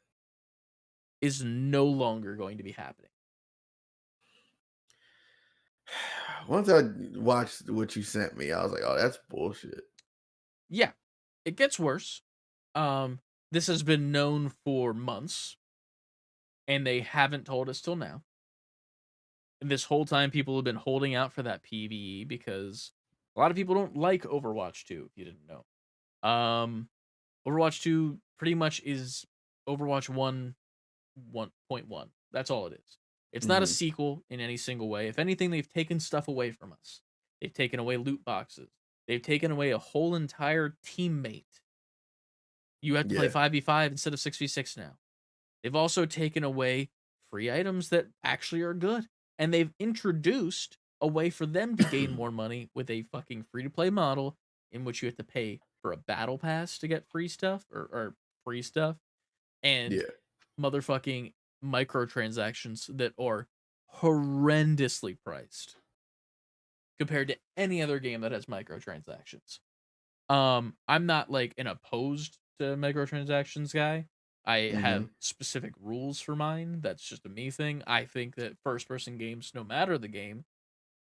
is no longer going to be happening. Once I watched what you sent me, I was like, "Oh, that's bullshit." Yeah, it gets worse. This has been known for months, and they haven't told us till now. And this whole time, people have been holding out for that PvE because a lot of people don't like Overwatch 2, if you didn't know. Overwatch 2 pretty much is Overwatch 1.1. That's all it is. It's not a Mhm. sequel in any single way. If anything, they've taken stuff away from us. They've taken away loot boxes. They've taken away a whole entire teammate. You have to play Yeah. 5v5 instead of 6v6 now. They've also taken away free items that actually are good. And they've introduced a way for them to gain more money with a fucking free-to-play model in which you have to pay for a battle pass to get free stuff or free stuff. And Yeah. motherfucking microtransactions that are horrendously priced compared to any other game that has microtransactions. I'm not like an opposed to microtransactions guy. I have specific rules for mine. That's just a me thing. I think that first person games, no matter the game,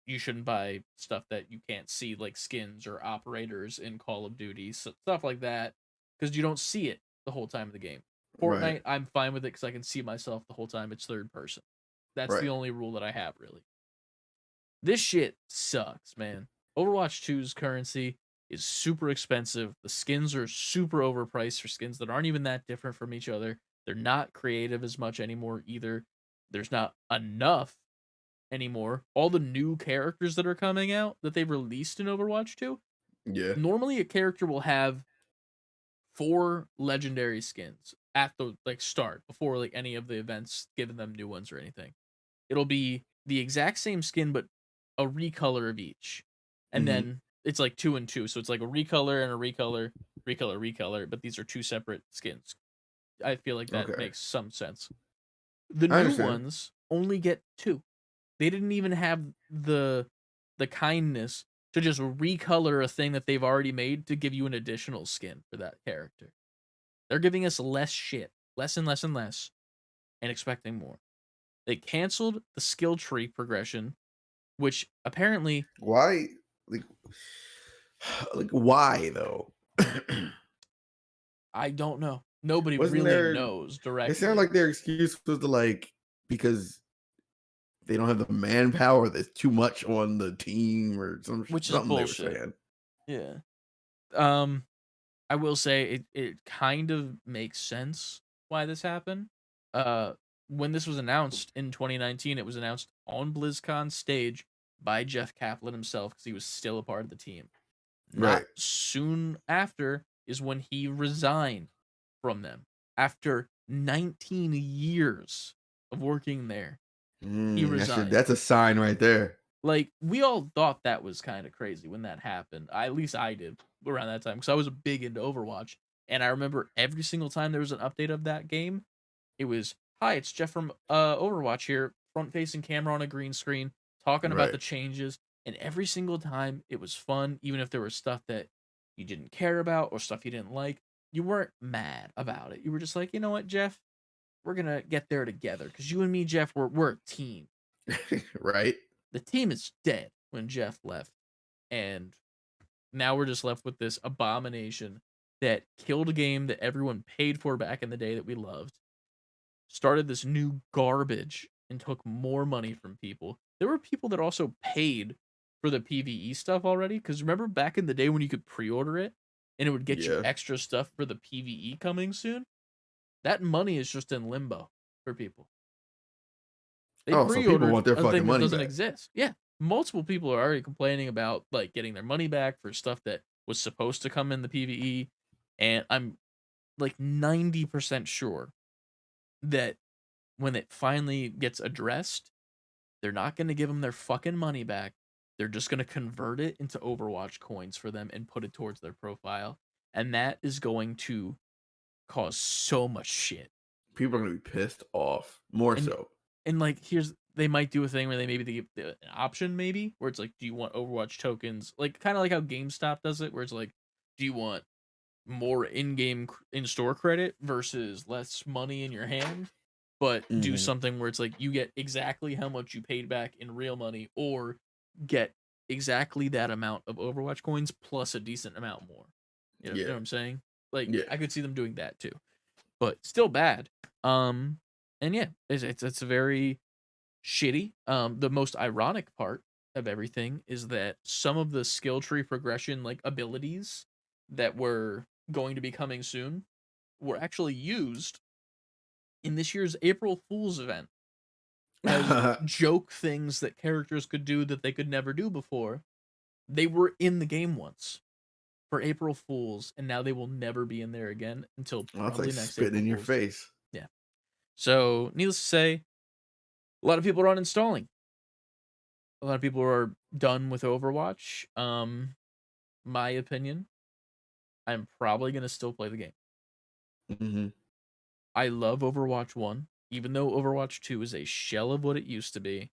you shouldn't buy stuff that you can't see, like skins or operators in Call of Duty, stuff like that, because you don't see it the whole time of the game. Fortnite, Right. I'm fine with it because I can see myself the whole time. It's third person. That's Right. the only rule that I have, really. This shit sucks, man. Overwatch 2's currency is super expensive. The skins are super overpriced for skins that aren't even that different from each other. They're not creative as much anymore either. There's not enough anymore. All the new characters that are coming out that they've released in Overwatch 2, Yeah. normally a character will have 4 legendary skins at the like start before like any of the events giving them new ones or anything. It'll be the exact same skin but a recolor of each. And Mhm. then it's like 2 and 2. So it's like a recolor and a recolor, but these are 2 separate skins. I feel like that Okay. makes some sense. The I new understand. ones only get 2. They didn't even have the kindness to just recolor a thing that they've already made to give you an additional skin for that character. They're giving us less shit, less and less and less, and expecting more. They canceled the skill tree progression, which apparently Why? Like, why though? I don't know. Nobody Wasn't really there? knows It directly. sounded like their excuse was to like because they don't have the manpower. There's too much on the team or Which is something they were bullshit. saying. Yeah. I will say it kind of makes sense why this happened. When this was announced in 2019, it was announced on BlizzCon stage by Jeff Kaplan himself because he was still a part of the team. Not Right. soon after is when he resigned from them after 19 years of working there. He resigned. That's a sign right there. Like, we all thought that was kind of crazy when that happened. At least I did around that time because I was big into Overwatch. And I remember every single time there was an update of that game, it was, hi, it's Jeff from Overwatch here, front-facing camera on a green screen, talking about the Right. changes. And every single time it was fun, even if there was stuff that you didn't care about or stuff you didn't like, you weren't mad about it. You were just like, you know what, Jeff? We're going to get there together because you and me, Jeff, we're a team. Right. The team is dead when Jeff left. And now we're just left with this abomination that killed a game that everyone paid for back in the day that we loved, started this new garbage, and took more money from people. There were people that also paid for the PvE stuff already. Because remember back in the day when you could pre-order it and it would get you Yeah. extra stuff for the PvE coming soon? That money is just in limbo for people. They Oh, so people pre-ordered want their a fucking thing that money doesn't back. exist. Yeah, multiple people are already complaining about like getting their money back for stuff that was supposed to come in the PvE, and I'm like 90% sure that when it finally gets addressed, they're not going to give them their fucking money back. They're just going to convert it into Overwatch coins for them and put it towards their profile, and that is going to cause so much shit. People are gonna be pissed off more And so. And like, they might do a thing where they give an option, maybe where it's like, do you want Overwatch tokens? Like, kind of like how GameStop does it, where it's like, do you want more in-game in-store credit versus less money in your hand? But do Mhm. something where it's like you get exactly how much you paid back in real money, or get exactly that amount of Overwatch coins plus a decent amount more. You know Yeah. what I'm saying? Like, Yeah. I could see them doing that too, but still bad. And yeah, it's very shitty. The most ironic part of everything is that some of the skill tree progression like abilities that were going to be coming soon were actually used in this year's April Fool's event as joke things that characters could do that they could never do before. They were in the game once for April Fools, and now they will never be in there again until Well, it's probably like next spitting April in your Fools. face. Yeah. So, needless to say, a lot of people are uninstalling. A lot of people are done with Overwatch. My opinion, I'm probably gonna still play the game. Mm-hmm. I love Overwatch 1, even though Overwatch 2 is a shell of what it used to be.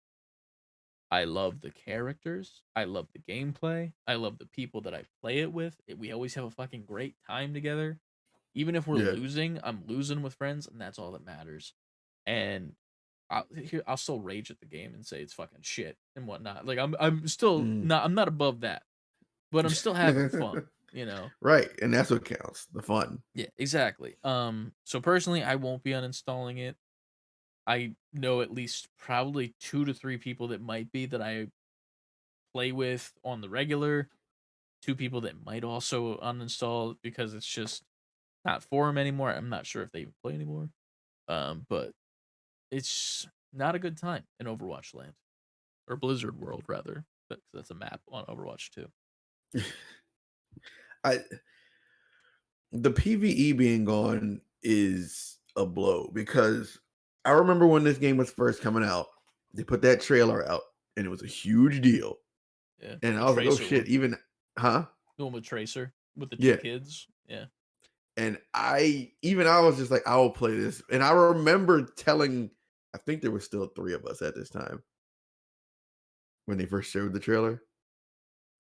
I love the characters. I love the gameplay. I love the people that I play it with. We always have a fucking great time together. Even if we're Yeah. losing, I'm losing with friends, and that's all that matters. And I'll still rage at the game and say it's fucking shit and whatnot. Like I'm still Mm. I'm not above that, but I'm still having fun, you know. Right, and that's what counts. The fun. Yeah, exactly. So personally, I won't be uninstalling it. I know at least probably 2 to 3 people that might be that I play with on the regular. 2 people that might also uninstall because it's just not for them anymore. I'm not sure if they even play anymore. But it's not a good time in Overwatch land, or Blizzard World rather. That's a map on Overwatch 2. I the PvE being gone is a blow because I remember when this game was first coming out, they put that trailer out and it was a huge deal. Yeah. And The I was like, oh Tracer shit, one. even huh? The one with Tracer with the 2 Yeah. kids. Yeah. And I was just like, I will play this. And I remember telling, I think there were still 3 of us at this time when they first showed the trailer.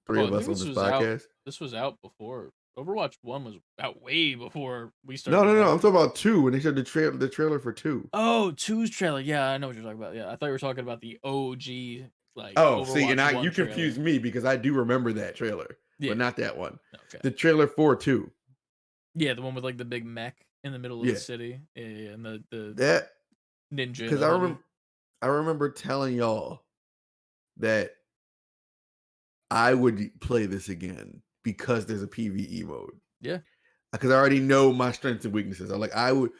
3 Well, of I us think on this this was out. podcast. This was out before Overwatch 1 was out way before we No, started. no, no. I'm talking about 2 when they showed the trailer for 2. Oh, 2's trailer. Yeah, I know what you're talking about. Yeah, I thought you were talking about the OG like Oh, Overwatch see, and 1 you trailer. confused me because I do remember that trailer, Yeah. but not that one. Okay. The trailer for 2. Yeah, the one with like the big mech in the middle of Yeah. the city. Yeah, and the That ninja. because I remember telling y'all that I would play this again because there's a PvE mode. Yeah. Because I already know my strengths and weaknesses. I'm like, I would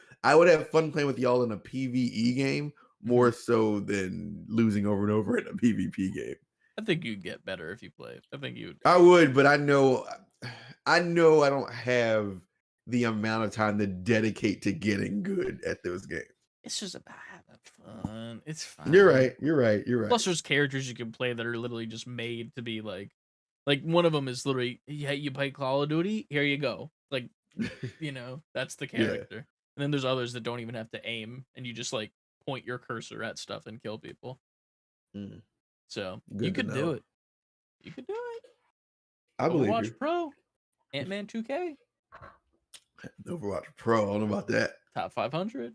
have fun playing with y'all in a PvE game more so than losing over and over in a PvP game. I think you'd get better if you played. I think you'd. I would, but I know I know I don't have the amount of time to dedicate to getting good at those games. It's just about having fun. It's fine. You're right. You're right. You're right. Plus, there's characters you can play that are literally just made to be like one of them is literally, yeah, you play Call of Duty, here you go. Like, you know, that's the Yeah. character. And then there's others that don't even have to aim, and you just like point your cursor at stuff and kill people. Mm. So Good you to could do know. it. You could do it. I believe Overwatch you. Pro, Ant-Man 2K, Overwatch Pro. I don't know about that. top 500.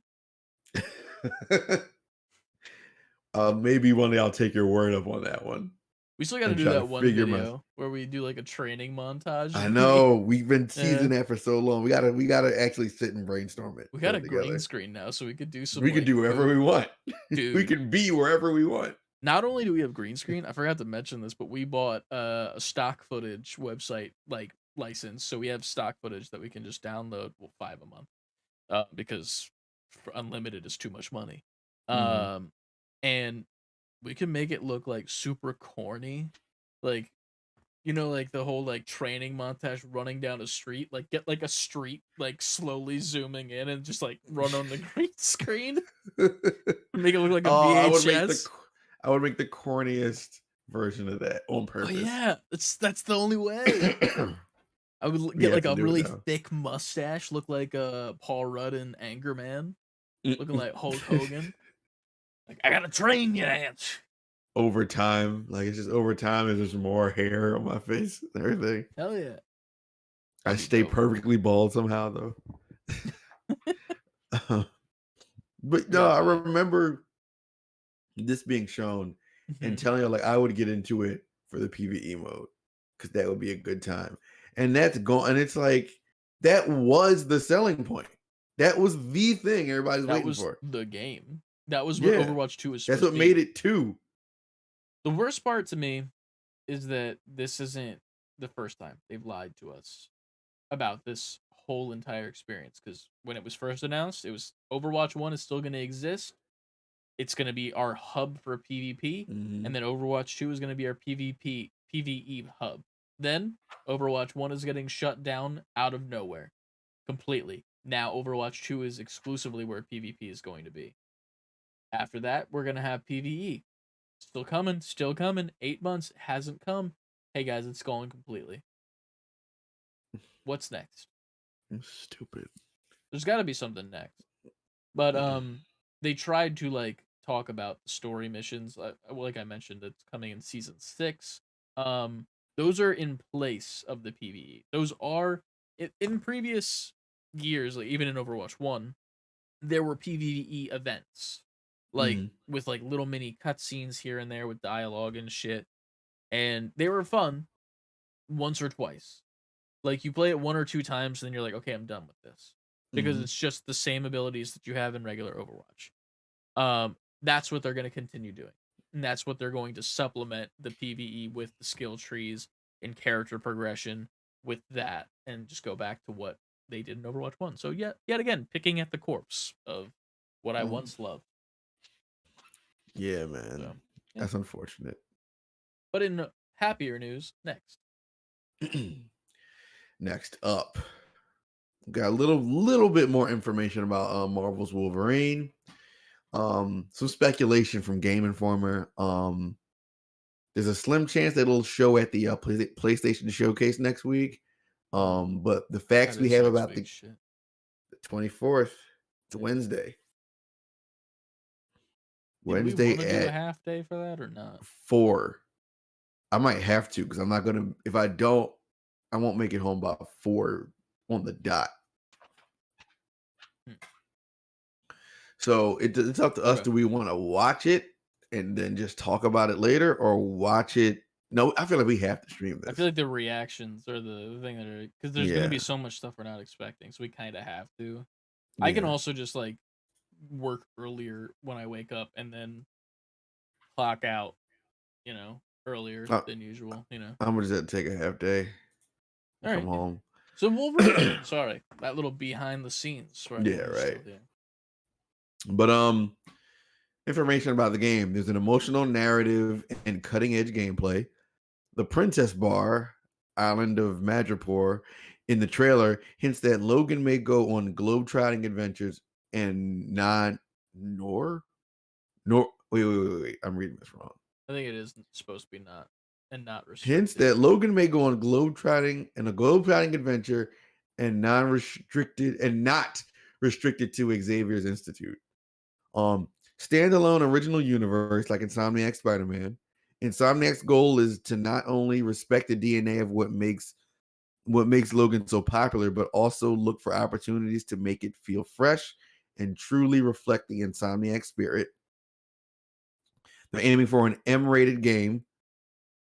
Maybe one day I'll take your word up on that one. We still got to And do try to that one figure video where we do like a training montage. I know we've been teasing that for so long. We gotta actually sit and brainstorm it. We got put a it together. green screen now, so we could do some. We can like, do whatever we want. We Dude. can be wherever we want. Not only do we have green screen, I forgot to mention this, but we bought a stock footage website like license, so we have stock footage that we can just download. Well, $5 a month, because for unlimited is too much money. Mhm. And we can make it look like super corny, like, you know, like the whole like training montage running down a street, like get like a street like slowly zooming in and just like run on the green screen, make it look like a VHS. I would make the corniest version of that on Oh purpose. yeah, that's the only way. I would get have like to a do it really now. thick mustache, look like Paul Rudd in Anchorman, looking like Hulk Hogan. Like, I gotta train you, Ants. Over time, like it's just over time. There's just more hair on my face and everything. Hell yeah. I That'd be stay dope. perfectly bald somehow though. But no, Yeah, I but- remember this being shown and Mhm. telling her like I would get into it for the PvE mode because that would be a good time. And that's gone. And it's like that was the selling point. That was the thing everybody's that waiting was for. the game. That was what Yeah. Overwatch 2 was. That's what made it too. The worst part to me is that this isn't the first time they've lied to us about this whole entire experience. Because when it was first announced, it was Overwatch 1 is still going to exist. It's going to be our hub for PvP. Mhm. And then Overwatch 2 is going to be our PvE hub. Then Overwatch 1 is getting shut down out of nowhere completely. Now Overwatch 2 is exclusively where PvP is going to be. After that, we're going to have PvE. Still coming. 8 months, hasn't come. Hey guys, it's going completely. What's next? Stupid. There's got to be something next. But they tried to like talk about the story missions. Like I mentioned, it's coming in season 6. Those are in place of the PvE. Those are in previous years, like even in Overwatch 1, there were PvE events. Like with like little mini cutscenes here and there with dialogue and shit. And they were fun once or twice. Like you play it 1 or 2 times, and then you're like, okay, I'm done with this. Because Mhm. it's just the same abilities that you have in regular Overwatch. That's what they're going to continue doing. And that's what they're going to supplement the PvE with the skill trees and character progression with that, and just go back to what they did in Overwatch 1. So yet again, picking at the corpse of what I Mhm. once loved. Yeah, man. So, yeah. That's unfortunate. But in happier news, next. Next up, got a little bit more information about Marvel's Wolverine. Some speculation from Game Informer. There's a slim chance that it'll show at the PlayStation Showcase next week. But the facts That we is have next about week, the shit. 24th, it's Wednesday. Did we Wednesday wanna do a at half day for that or not? 4. I might have to because I'm not gonna. If I don't, I won't make it home by 4 on the dot. Hmm. So it's up to us. Okay. Do we want to watch it and then just talk about it later, or watch it? No, I feel like we have to stream this. I feel like the reactions are the thing that are, because there's gonna be Yeah. so much stuff we're not expecting, so we kind of have to. I can Yeah. also just like work earlier when I wake up and then clock out, earlier than usual. I'm gonna just take a half day. All Come right. home. So Wolverine. Sorry, that little behind the scenes. For anyone Yeah, who's still right. here. But information about the game. There's an emotional narrative and cutting edge gameplay. The Princess Bar island of Madripoor in the trailer hints that Logan may go on globetrotting adventures and nor wait, I'm reading this wrong. I think it is supposed to be not restricted. Hints that Logan may go on globetrotting adventure and not restricted to Xavier's Institute. Standalone original universe like Insomniac Spider-Man. Insomniac's goal is to not only respect the DNA of what makes Logan so popular, but also look for opportunities to make it feel fresh and truly reflect the Insomniac spirit. They're aiming for an M-rated game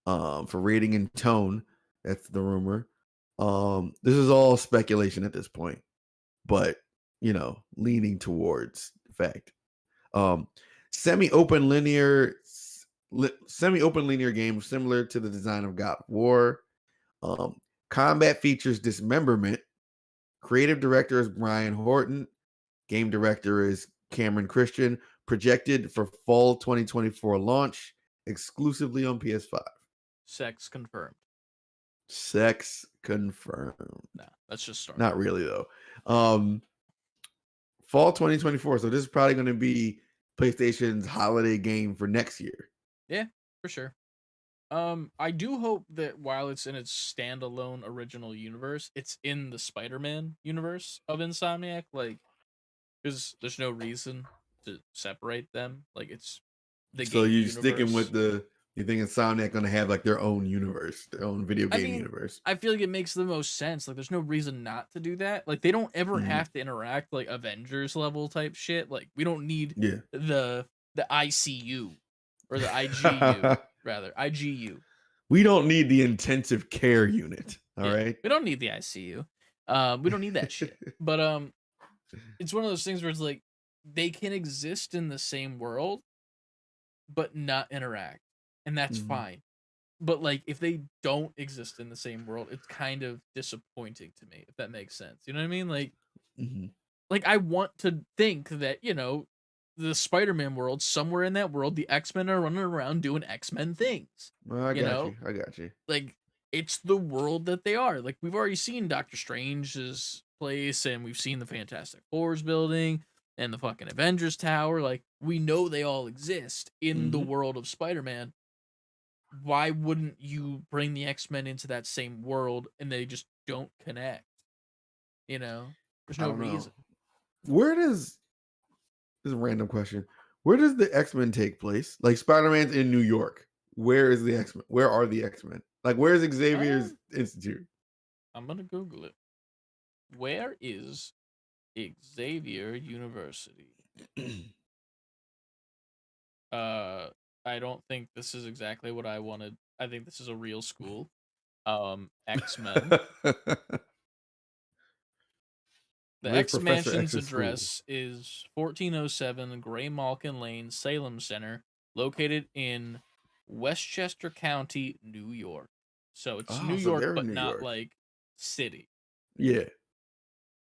for rating and tone. That's the rumor. This is all speculation at this point, but leaning towards fact. Semi-open linear game similar to the design of God of War. Combat features dismemberment. Creative director is Brian Horton. Game director is Cameron Christian. Projected for fall 2024 launch, exclusively on PS5. Sex confirmed. Nah, that's just starting. Not really though. Fall 2024. So this is probably going to be PlayStation's holiday game for next year. Yeah, for sure. I do hope that while it's in its standalone original universe, it's in the Spider-Man universe of Insomniac. Like, because there's no reason to separate them. Like, it's the so game you're universe. Sticking with you think Insomniac going to have like their own universe, their own video game universe? I feel like it makes the most sense. Like, there's no reason not to do that. Like, they don't ever have to interact like Avengers level type shit. Like, we don't need the ICU or the IGU rather IGU. We don't need the intensive care unit. All right, we don't need the ICU. We don't need that shit. But it's one of those things where it's like they can exist in the same world, but not interact. And that's fine. But like if they don't exist in the same world, it's kind of disappointing to me, if that makes sense. You know what I mean? Like like I want to think that, the Spider-Man world, somewhere in that world, the X-Men are running around doing X-Men things. Well, I got you. Like it's the world that they are. Like we've already seen Doctor Strange's place and we've seen the Fantastic Four's building and the fucking Avengers Tower. Like we know they all exist in the world of Spider-Man. Why wouldn't you bring the X-Men into that same world and they just don't connect? There's no reason. This is a random question. Where does the X-Men take place? Like Spider-Man's in New York. Where is the X-Men? Where are the X-Men? Like where's Xavier's Institute? I'm gonna Google it. Where is Xavier University? I don't think this is exactly what I wanted. I think this is a real school. X-Men. The X-Mansion's address is 1407 Gray Malkin Lane, Salem Center, located in Westchester County, New York. So it's New York, but not like city. Yeah.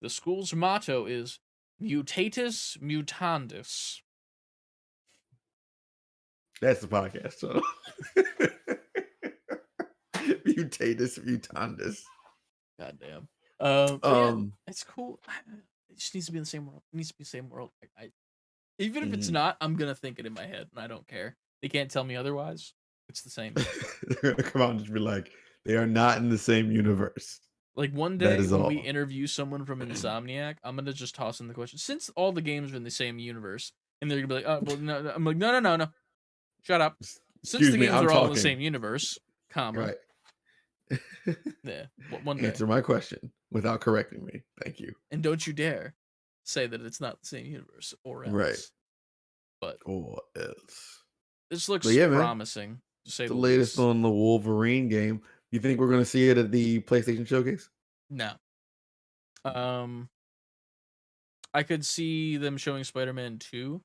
The school's motto is Mutatis Mutandis. That's the podcast, so. Mutatis Mutandis. Goddamn. It's cool. It just needs to be in the same world. It needs to be the same world. Even if it's not, I'm gonna think it in my head, and I don't care. They can't tell me otherwise. It's the same. They're gonna come out and just be like, they are not in the same universe. Like one day when we interview someone from Insomniac, I'm gonna just toss in the question: since all the games are in the same universe, and they're gonna be like, "Oh, well, no." I'm like, no. Shut up. Since the games are all in the same universe, comma. Right. Yeah. One day. Answer my question without correcting me. Thank you. And don't you dare say that it's not the same universe or else. Right. But or else. This looks promising. To say the latest on the Wolverine game. You think we're going to see it at the PlayStation Showcase? No. I could see them showing Spider-Man 2.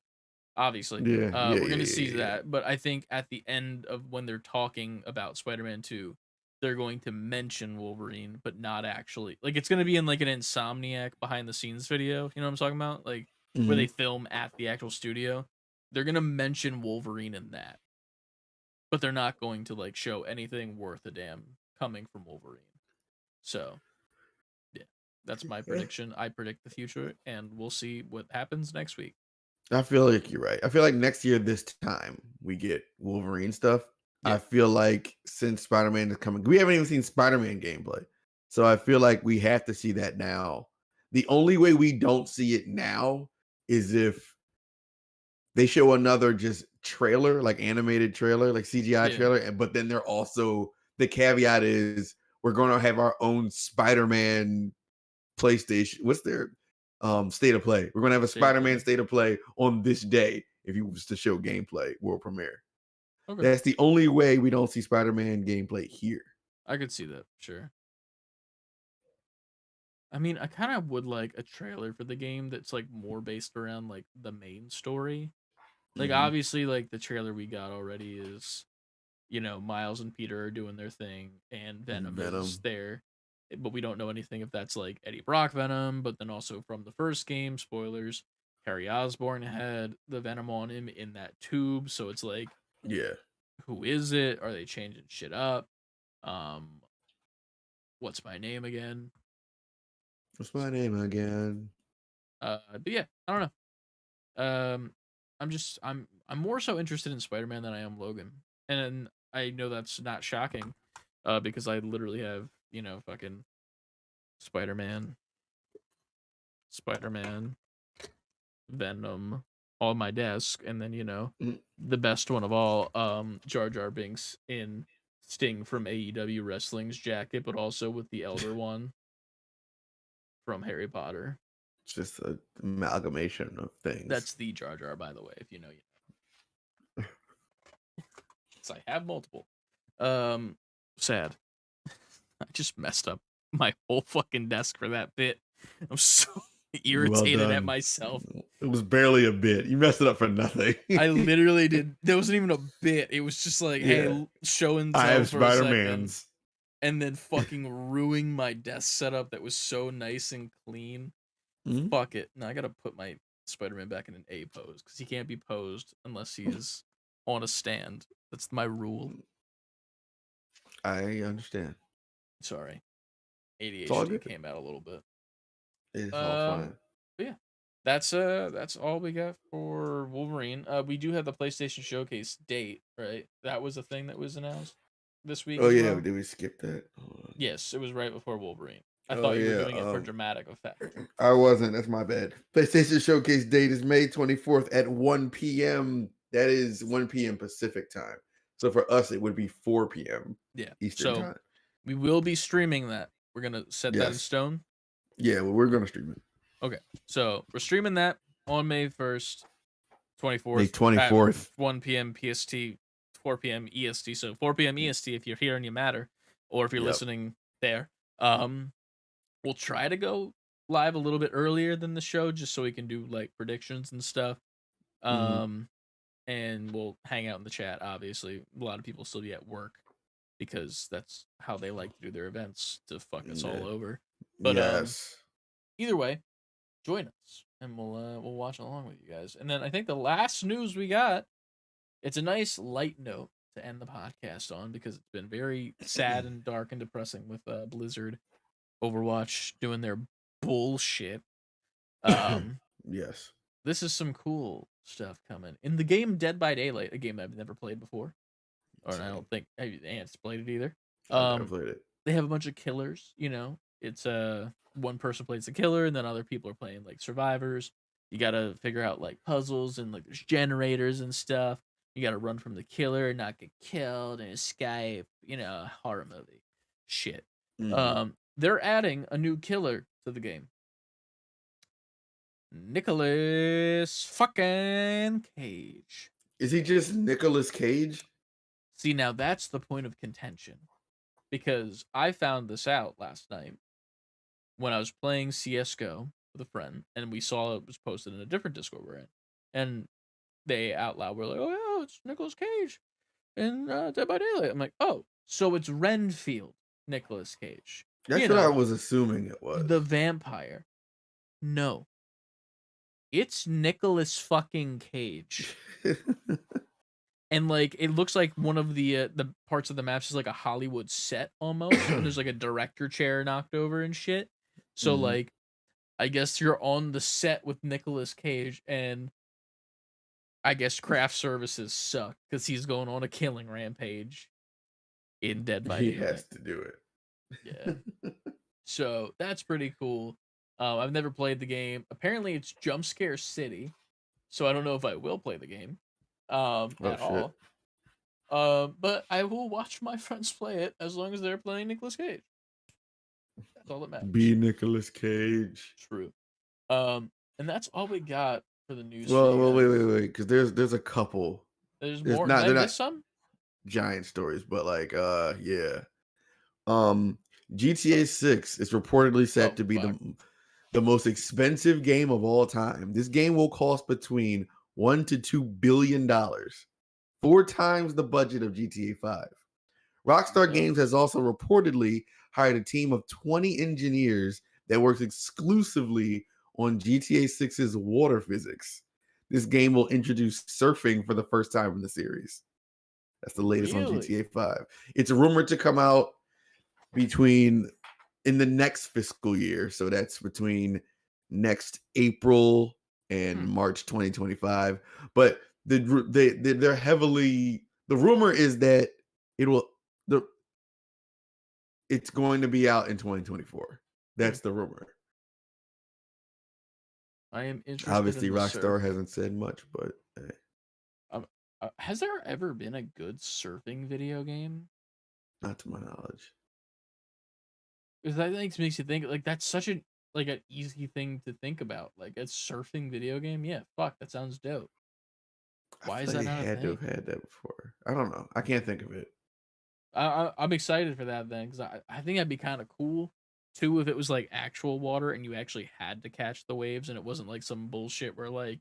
Obviously. We're going to see that. But I think at the end of when they're talking about Spider-Man 2, they're going to mention Wolverine, but not actually. Like, it's going to be in, like, an Insomniac behind-the-scenes video. You know what I'm talking about? Like, where they film at the actual studio. They're going to mention Wolverine in that. But they're not going to, like, show anything worth a damn coming from Wolverine. So, yeah, that's my prediction. I predict the future, and we'll see what happens next week. I feel like you're right. I feel like next year, this time, we get Wolverine stuff. Yeah. I feel like since Spider-Man is coming, we haven't even seen Spider-Man gameplay. So I feel like we have to see that now. The only way we don't see it now is if they show another just trailer, like animated trailer, like CGI Yeah. trailer. But then they're also, the caveat is we're going to have our own Spider-Man PlayStation. What's their state of play? We're going to have a State of Spider-Man play. state of play on this day if you was to show gameplay world premiere. Okay. That's the only way we don't see Spider-Man gameplay here. I could see that, sure. I mean, I kind of would like a trailer for the game that's like more based around like the main story. Like Mhm. obviously like the trailer we got already is, you know, Miles and Peter are doing their thing and Venom is Venom. there. But we don't know anything if that's like Eddie Brock Venom, but then also from the first game, spoilers, Harry Osborn had the Venom on him in that tube, so it's like, Yeah. who is it? Are they changing shit up? What's my name again? What's my name again? But yeah, I don't know. I'm more so interested in Spider-Man than I am Logan. And I know that's not shocking, because I literally have, you know, fucking Spider-Man, Venom on my desk, and then, you know, Mm. the best one of all, Jar Jar Binks in Sting from AEW Wrestling's jacket, but also with the Elder one from Harry Potter. It's just an amalgamation of things. That's the Jar Jar, by the way, if you know, you know. So I have multiple. Sad. I just messed up my whole fucking desk for that bit. I'm so irritated at done. myself. It was barely a bit. You messed it up for nothing. I literally did. There wasn't even a bit. It was just like, hey, Yeah. show and tell I have for a second, Spider-Man's. and then fucking ruining my desk setup that was so nice and clean. Mhm. Fuck it. Now I gotta put my Spider-Man back in an A pose because he can't be posed unless he is on a stand. That's my rule. I understand. Sorry, all ADHD good. came out a little bit. It's all Um, fine. But yeah, that's all we got for Wolverine. We do have the PlayStation Showcase date, right? That was a thing that was announced this week. Oh as yeah, well? did we skip that? Hold on. Yes, it was right before Wolverine. I Oh, thought you were yeah, doing it for dramatic effect. I wasn't. That's my bad. PlayStation Showcase date is May 24th at 1 p.m. That is 1 p.m. Pacific time. So for us, it would be 4 p.m. Yeah. Eastern So time. we will be streaming that. We're gonna set that in Yes. stone. Yeah, well, we're gonna stream it. So we're streaming that on May 1st, 24th. May 24th. At 1 p.m. PST, 4 p.m. EST. So 4 p.m. EST if you're here and you matter, or if you're Yep. listening there. We'll try to go live a little bit earlier than the show just so we can do like predictions and stuff. Mhm. And we'll hang out in the chat. Obviously, a lot of people still be at work because that's how they like to do their events, to fuck us Yeah. all over. But yes. either way, join us and we'll watch along with you guys. And then I think the last news we got, it's a nice light note to end the podcast on because it's been very sad and dark and depressing with Blizzard, Overwatch doing their bullshit. Yes. This is some cool stuff coming in the game Dead by Daylight, a game I've never played before, or I don't think Ant's played it either. I played it. They have a bunch of killers. You know, it's one person plays the killer, and then other people are playing like survivors. You gotta figure out like puzzles and like there's generators and stuff. You gotta run from the killer and not get killed and escape. You know, a horror movie shit. Mhm. They're adding a new killer to the game. Nicolas fucking Cage. Is he just Nicolas Cage? See, now that's the point of contention. Because I found this out last night when I was playing CSGO with a friend, and we saw it was posted in a different Discord we're in. And they out loud were like, oh, yeah, it's Nicolas Cage in Dead by Daylight. I'm like, oh, so it's Renfield Nicolas Cage. That's You what I know, was assuming it was. the vampire. No. It's Nicolas fucking Cage. and like it looks like one of the parts of the maps is like a Hollywood set almost, and there's like a director chair knocked over and shit. So Mhm. like, I guess you're on the set with Nicolas Cage, and I guess craft services suck because he's going on a killing rampage in Dead by He Daylight. has to do it. Yeah. So that's pretty cool. I've never played the game. Apparently, it's Jump Scare City, so I don't know if I will play the game at shit. all. But I will watch my friends play it as long as they're playing Nicolas Cage. That's all that matters. Be Nicolas Cage. True. And that's all we got for the news. Well, wait, because there's a couple. There's There's more. not- Did I they're miss some? giant stories, but like yeah. GTA 6 is reportedly set Oh, to be fuck. the most expensive game of all time. This game will cost between $1 to $2 billion, 4 times the budget of GTA 5. Rockstar Yeah. Games has also reportedly hired a team of 20 engineers that works exclusively on GTA 6's water physics. This game will introduce surfing for the first time in the series. That's the latest on Really? GTA 5. It's rumored to come out in the next fiscal year. So that's between next April and March 2025. But they're heavily, the rumor is that it's going to be out in 2024. That's the rumor. I am interested. Obviously, in the Rockstar surf. hasn't said much, but Has there ever been a good surfing video game? not to my knowledge. Because that makes you think like that's such an easy thing to think about. Like a surfing video game, yeah, fuck, that sounds dope. Why is that not a had to have thing? had that before? I don't know. I can't think of it. I'm excited for that then, because I think that'd be kind of cool too if it was like actual water and you actually had to catch the waves and it wasn't like some bullshit where like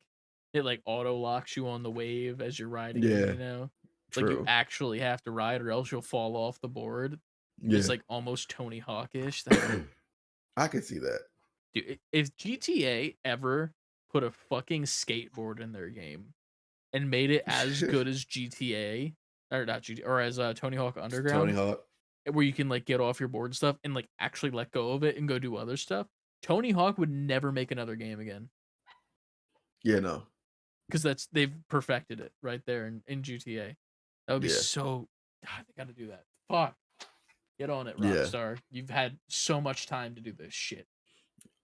it like auto locks you on the wave as you're riding it, Yeah, you know? Like you True. actually have to ride or else you'll fall off the board. Yeah, It's like almost Tony Hawk-ish. That I can see that. dude, if GTA ever put a fucking skateboard in their game and made it as good as GTA or not GTA or as Tony Hawk Underground, Tony Hawk. where you can like get off your board and stuff and like actually let go of it and go do other stuff, Tony Hawk would never make another game again Yeah, no. because they've perfected it right there in GTA. That would be Yeah. so. God, they got to do that. Fuck, get on it, Yeah. Rockstar. You've had so much time to do this shit.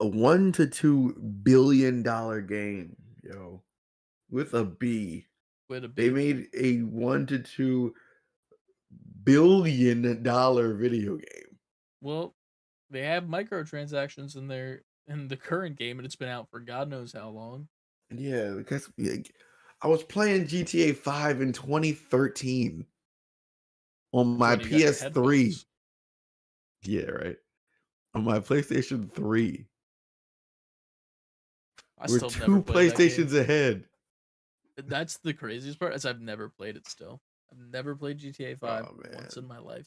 A $1 to $2 billion game, yo, with a B. With a They big made a $1 to $2 billion video game. well, they have microtransactions in the current game, and it's been out for God knows how long. Yeah, because I was playing GTA 5 in 2013 on my When you got your PS3. headphones. Yeah, right. On my PlayStation 3. I We're still 2 never played that game. PlayStations ahead. That's the craziest part, is I've never played it still. I've never played GTA 5 Oh, once man. in my life.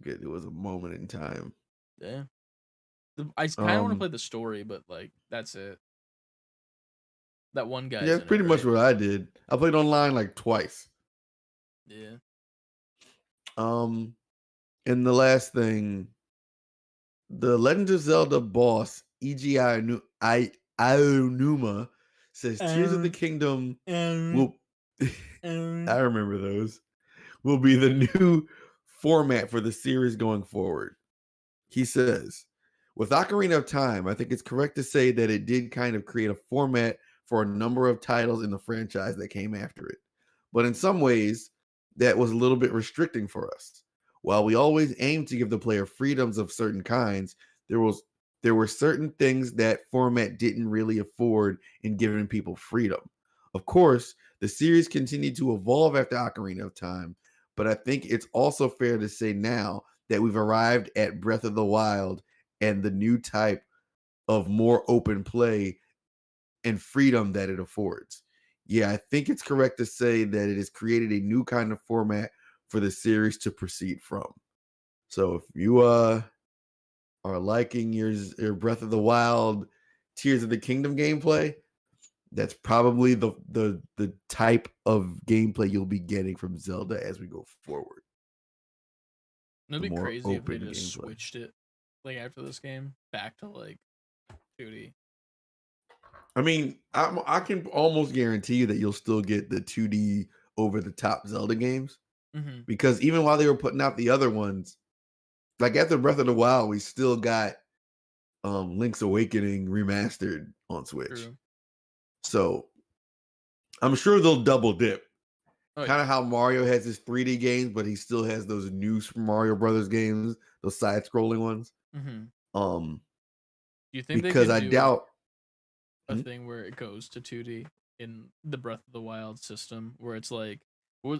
It was a moment in time. Yeah. I kind of want to Um, play the story, but like that's it. That one guy. Yeah, pretty much what I did. I played online like twice. Yeah. And the last thing, the Legend of Zelda boss EGI Aonuma says Tears of the Kingdom will I remember those. Will be the new format for the series going forward. He says, with Ocarina of Time, I think it's correct to say that it did kind of create a format for a number of titles in the franchise that came after it. But in some ways, that was a little bit restricting for us. While we always aimed to give the player freedoms of certain kinds, there were certain things that format didn't really afford in giving people freedom. Of course, the series continued to evolve after Ocarina of Time, but I think it's also fair to say now that we've arrived at Breath of the Wild and the new type of more open play and freedom that it affords. Yeah, I think it's correct to say that it has created a new kind of format for the series to proceed from. So if you are liking your Breath of the Wild Tears of the Kingdom gameplay, that's probably the type of gameplay you'll be getting from Zelda as we go forward. It'd The be more crazy if they open just gameplay. switched it like after this game back to like 2D. I mean, I can almost guarantee you that you'll still get the 2D over the top Zelda games Mm-hmm. because even while they were putting out the other ones, like after Breath of the Wild, we still got Link's Awakening remastered on Switch. True. So I'm sure they'll double dip. Oh, Kind of how Mario has his 3D games, but he still has those new Super Mario Brothers games, those side-scrolling ones. Mm-hmm. Um, Do you think because they I could do doubt. a thing where it goes to 2D in the Breath of the Wild system, where it's like,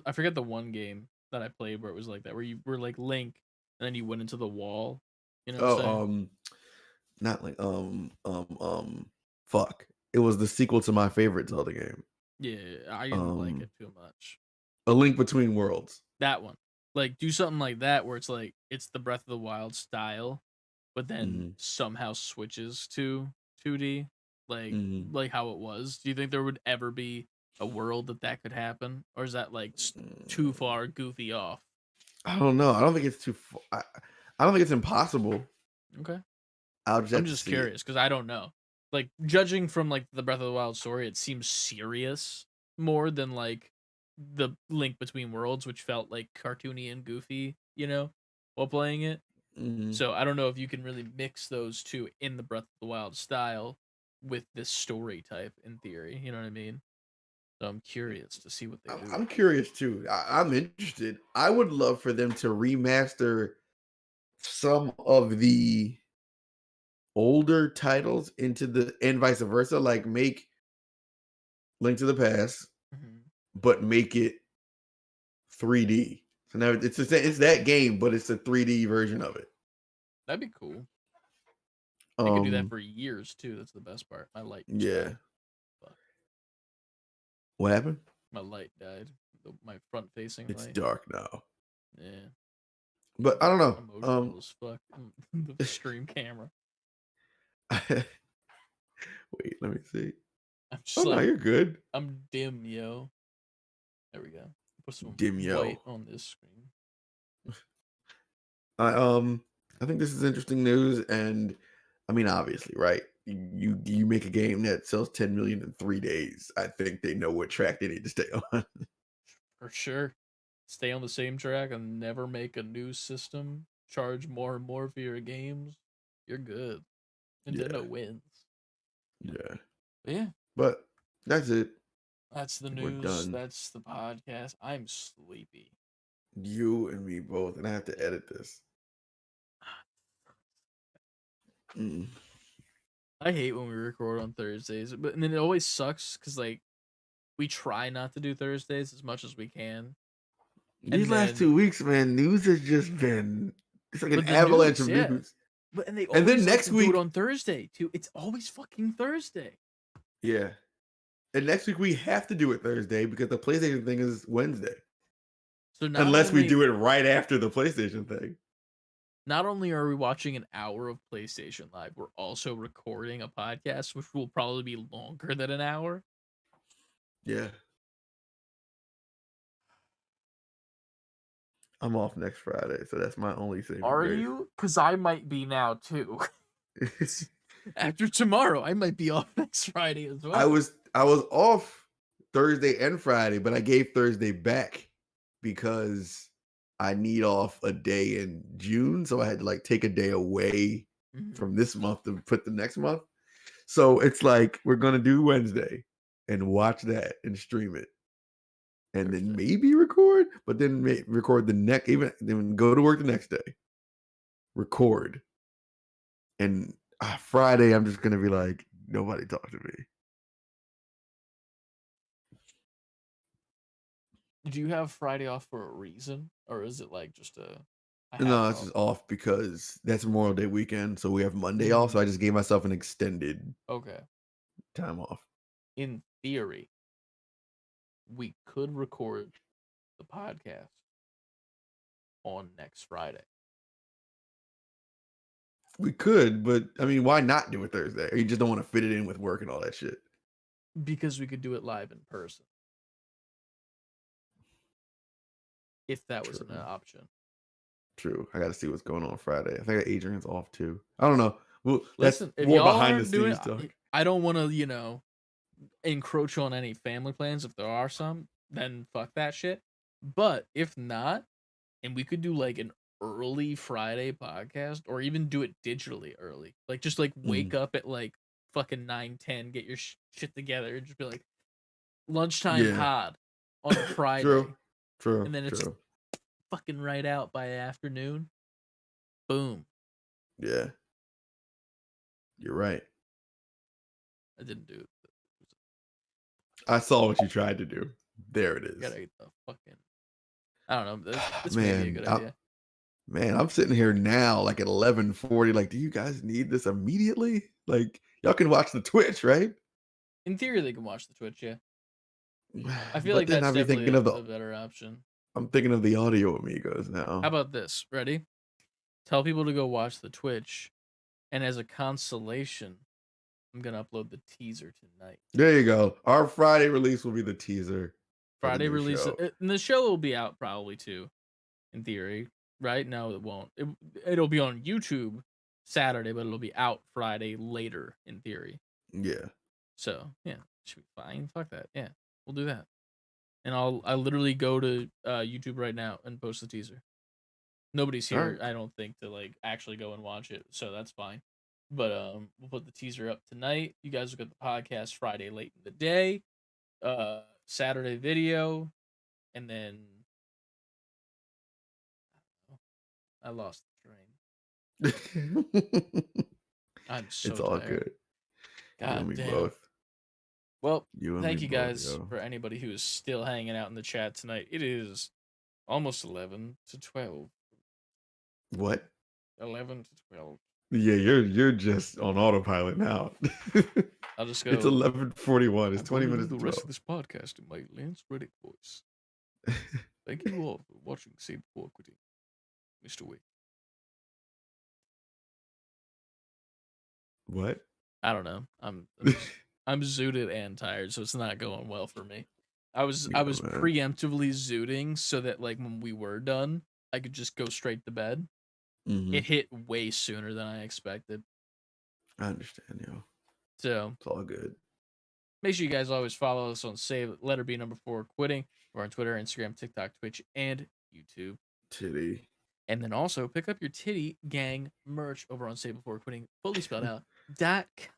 I forget the one game that I played where it was like that, where you were like Link, and then you went into the wall. You know what I'm saying? Not like fuck. It was the sequel to my favorite Zelda game, Yeah, I didn't like it too much. A Link Between Worlds. That one, like, do something like that where it's like it's the Breath of the Wild style, but then somehow switches to 2D, like how it was. Do you think there would ever be a world that could happen, or is that like too far goofy off? I don't know. I don't think it's too. I don't think it's impossible. Okay, I'm just curious because I don't know. Like, judging from like the Breath of the Wild story, it seems serious more than like the Link Between Worlds, which felt like cartoony and goofy, while playing it. So I don't know if you can really mix those two in the Breath of the Wild style with this story type in theory. You know what I mean? So I'm curious to see what they do. I'm curious too. I'm interested. I would love for them to remaster some of the older titles into the and vice versa, like make Link to the Past, but make it 3D. So now it's that game, but it's a 3D version of it. That'd be cool. They could do that for years too. That's the best part. My light. Yeah. What happened? My light died. My front facing light. It's dark now. Yeah. But I don't know. Emotional as fuck. The stream camera. Wait, let me see. I'm just no, you're good. I'm dim, yo. There we go. Put some Dim, yo. white on this screen. I think this is interesting news, and I mean, obviously, right? You make a game that sells 10 million in 3 days. I think they know what track they need to stay on. For sure. Stay on the same track and never make a new system. Charge more and more for your games. You're good. Nintendo wins. Yeah. Yeah. But that's it. That's the We're news. done. That's the podcast. I'm sleepy. You and me both, and I have to edit this. I hate when we record on Thursdays, but and then it always sucks because like we try not to do Thursdays as much as we can. These last 2 weeks, man, news has just been it's like an the avalanche news, of yeah. news. But and they And then always next do week it on Thursday too. It's always fucking Thursday. Yeah. And next week we have to do it Thursday because the PlayStation thing is Wednesday. So unless we do it right after the PlayStation thing. Not only are we watching an hour of PlayStation Live, we're also recording a podcast, which will probably be longer than an hour. Yeah. I'm off next Friday, so that's my only saving Are grace. you? Because I might be now too. After tomorrow, I might be off next Friday as well. I was off Thursday and Friday, but I gave Thursday back because I need off a day in June, so I had to like take a day away from this month to put the next month. So it's like we're gonna do Wednesday and watch that and stream it, and then maybe record, but then record the next, even then go to work the next day, record, and Friday I'm just gonna be like, nobody talk to me. Do you have Friday off for a reason, or is it like just a no, it's just off because that's Memorial Day weekend, so we have Monday off. So I just gave myself an extended time off. In theory, we could record the podcast on next Friday. We could, but I mean, why not do it Thursday? Or you just don't want to fit it in with work and all that shit? because we could do it live in person if that was an True. option. True. I got to see what's going on Friday. I think Adrian's off too. I don't know. Well, Listen, that's if more y'all behind the aren't doing scenes talk. I don't want to, encroach on any family plans. If there are some, then fuck that shit. But if not, and we could do like an early Friday podcast, or even do it digitally early, like just like wake up at like fucking 9-10, get your shit together, and just be like lunchtime Yeah. pod on a Friday, True. and then it's fucking right out by afternoon. Boom. Yeah. You're right. I didn't do it. I saw what you tried to do. There it is. Gotta get the fucking. I don't know. This may be a good idea. Man, I'm sitting here now like at 11:40. Like, do you guys need this immediately? Like, y'all can watch the Twitch, right? In theory, they can watch the Twitch. Yeah, I But feel like then that's I'd be definitely thinking of a better option. I'm thinking of the audio amigos now. How about this? Ready? Tell people to go watch the Twitch, and as a consolation, I'm gonna upload the teaser tonight. There you go. Our Friday release will be the teaser. for the Friday new release, show. and the show will be out probably too, in theory. Right? No, it won't. It'll be on YouTube Saturday, but it'll be out Friday later in theory. Yeah. So yeah, should be fine. Fuck that. Yeah, we'll do that. And I'll literally go to YouTube right now and post the teaser. Nobody's here, Alright. I don't think, to like actually go and watch it, so that's fine. But we'll put the teaser up tonight. You guys will get the podcast Friday late in the day, Saturday video, and then I lost the train. I'm so It's all tired. good. You God and me damn. both. Well, You and thank me you both, guys yo. for anybody who is still hanging out in the chat tonight. It is almost 11 to 12. What? 11 to 12. Yeah, you're just on autopilot now. I'll just go. It's 11:41. It's I'm 20 gonna minutes do to the rest 12. of this podcast in my Lance Reddick voice. Thank you all for watching Save Before Quitting, Mr. Wick. What? I don't know. I'm zooted and tired, so it's not going well for me. I was Yeah, man. preemptively zooting so that like when we were done, I could just go straight to bed. Mhm. It hit way sooner than I expected. I understand, yo. So It's all good. make sure you guys always follow us on Save Letter B number 4 Quitting. We're on Twitter, Instagram, TikTok, Twitch, and YouTube. Titty. And then also pick up your Titty Gang merch over on Save Before Quitting, fully spelled out,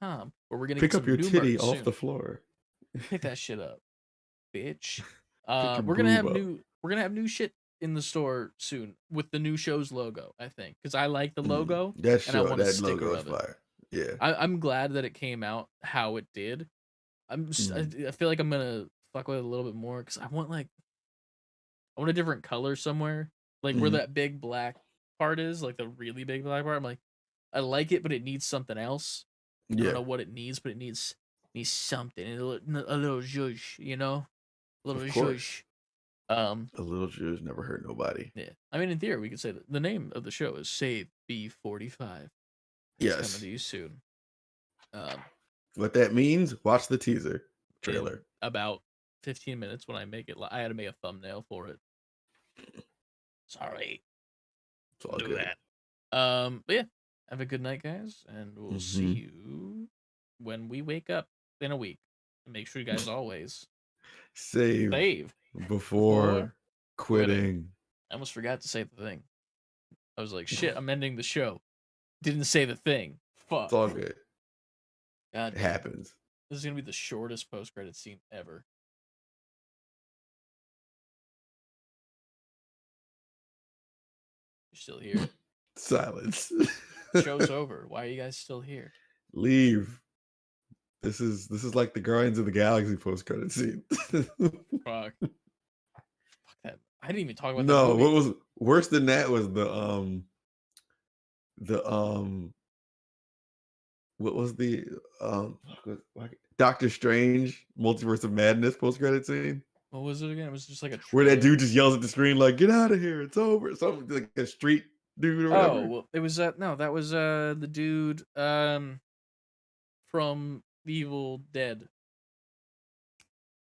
.com, where we're gonna Pick get up some your new titty merch off soon. the floor. Pick that shit up, bitch. your We're gonna have boob up. new shit in the store soon with the new show's logo, I think, because I like the logo. That and I show, want a that sticker logo is of it. fire. Yeah. I'm glad that it came out how it did. I feel like I'm gonna fuck with it a little bit more because I want a different color somewhere, like where Mhm. that big black part is, like the really big black part. I'm like, I like it, but it needs something else. I don't know Yeah. what it needs, but it needs something, a little zhuzh, a little Of course. zhuzh. A little Jews never hurt nobody. Yeah. I mean, in theory, we could say that the name of the show is Save B45. It's Yes. coming to you soon. What that means, watch the teaser In trailer. about 15 minutes when I make it. I had to make a thumbnail for it. Sorry. It's all Do good. that. But yeah, have a good night, guys, and we'll see you when we wake up in a week. And make sure you guys always Save save. before quitting. I almost forgot to say the thing. I was like, shit, I'm ending the show. Didn't say the thing. Fuck. It's all good. God It damn. happens. This is gonna be the shortest post-credit scene ever. You're still here. Silence. Show's over. Why are you guys still here? Leave. This is like the Guardians of the Galaxy post credit scene. Fuck. Fuck that. I didn't even talk about that No, movie. what was worse than that was what was the Doctor Strange Multiverse of Madness post credit scene? What was it again? It was just like a Where that trailer? dude just yells at the screen like, "Get out of here! It's over!" Something like a street dude or whatever. Oh, well, it was no, that was the dude from Evil Dead.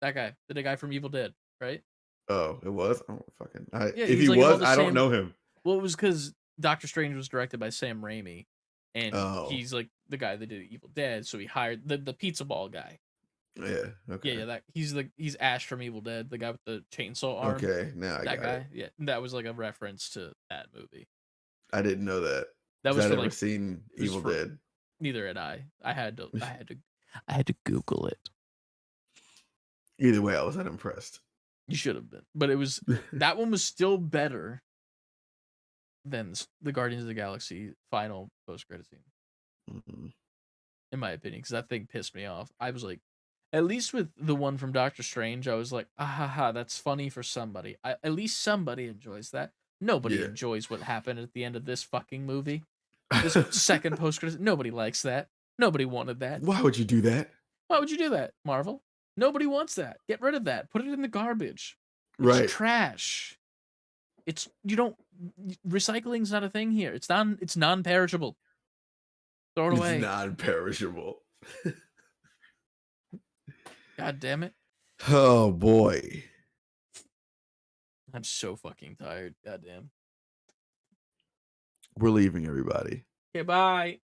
That guy, the guy from Evil Dead, right? Oh, it was. Oh, fucking. Yeah, If he's he like in all was, the I don't same- know him. Well, it was because Doctor Strange was directed by Sam Raimi, and Oh. he's like the guy that did Evil Dead. So he hired the pizza ball guy. Yeah. Okay. Yeah, that he's Ash from Evil Dead, the guy with the chainsaw arm. Okay. Now I That got guy. it. Yeah, that was like a reference to that movie. I didn't know that. That 'Cause was I for never like seen it was Evil for- Dead. neither had I. I had to Google it. Either way, I was unimpressed. You should have been, but it was that one was still better than the Guardians of the Galaxy final post credit scene, Mhm. in my opinion, because that thing pissed me off. I was like, at least with the one from Doctor Strange, I was like, ah ha ha, that's funny for somebody. At least somebody enjoys that. Nobody Yeah. enjoys what happened at the end of this fucking movie. This second post credit, nobody likes that. Nobody wanted that. Why would you do that? Why would you do that, Marvel? Nobody wants that. Get rid of that. Put it in the garbage. It's Right. trash. It's recycling's not a thing here. It's non-perishable. Throw it away. It's non-perishable. God damn it. Oh boy. I'm so fucking tired. God damn. We're leaving, everybody. Okay, bye.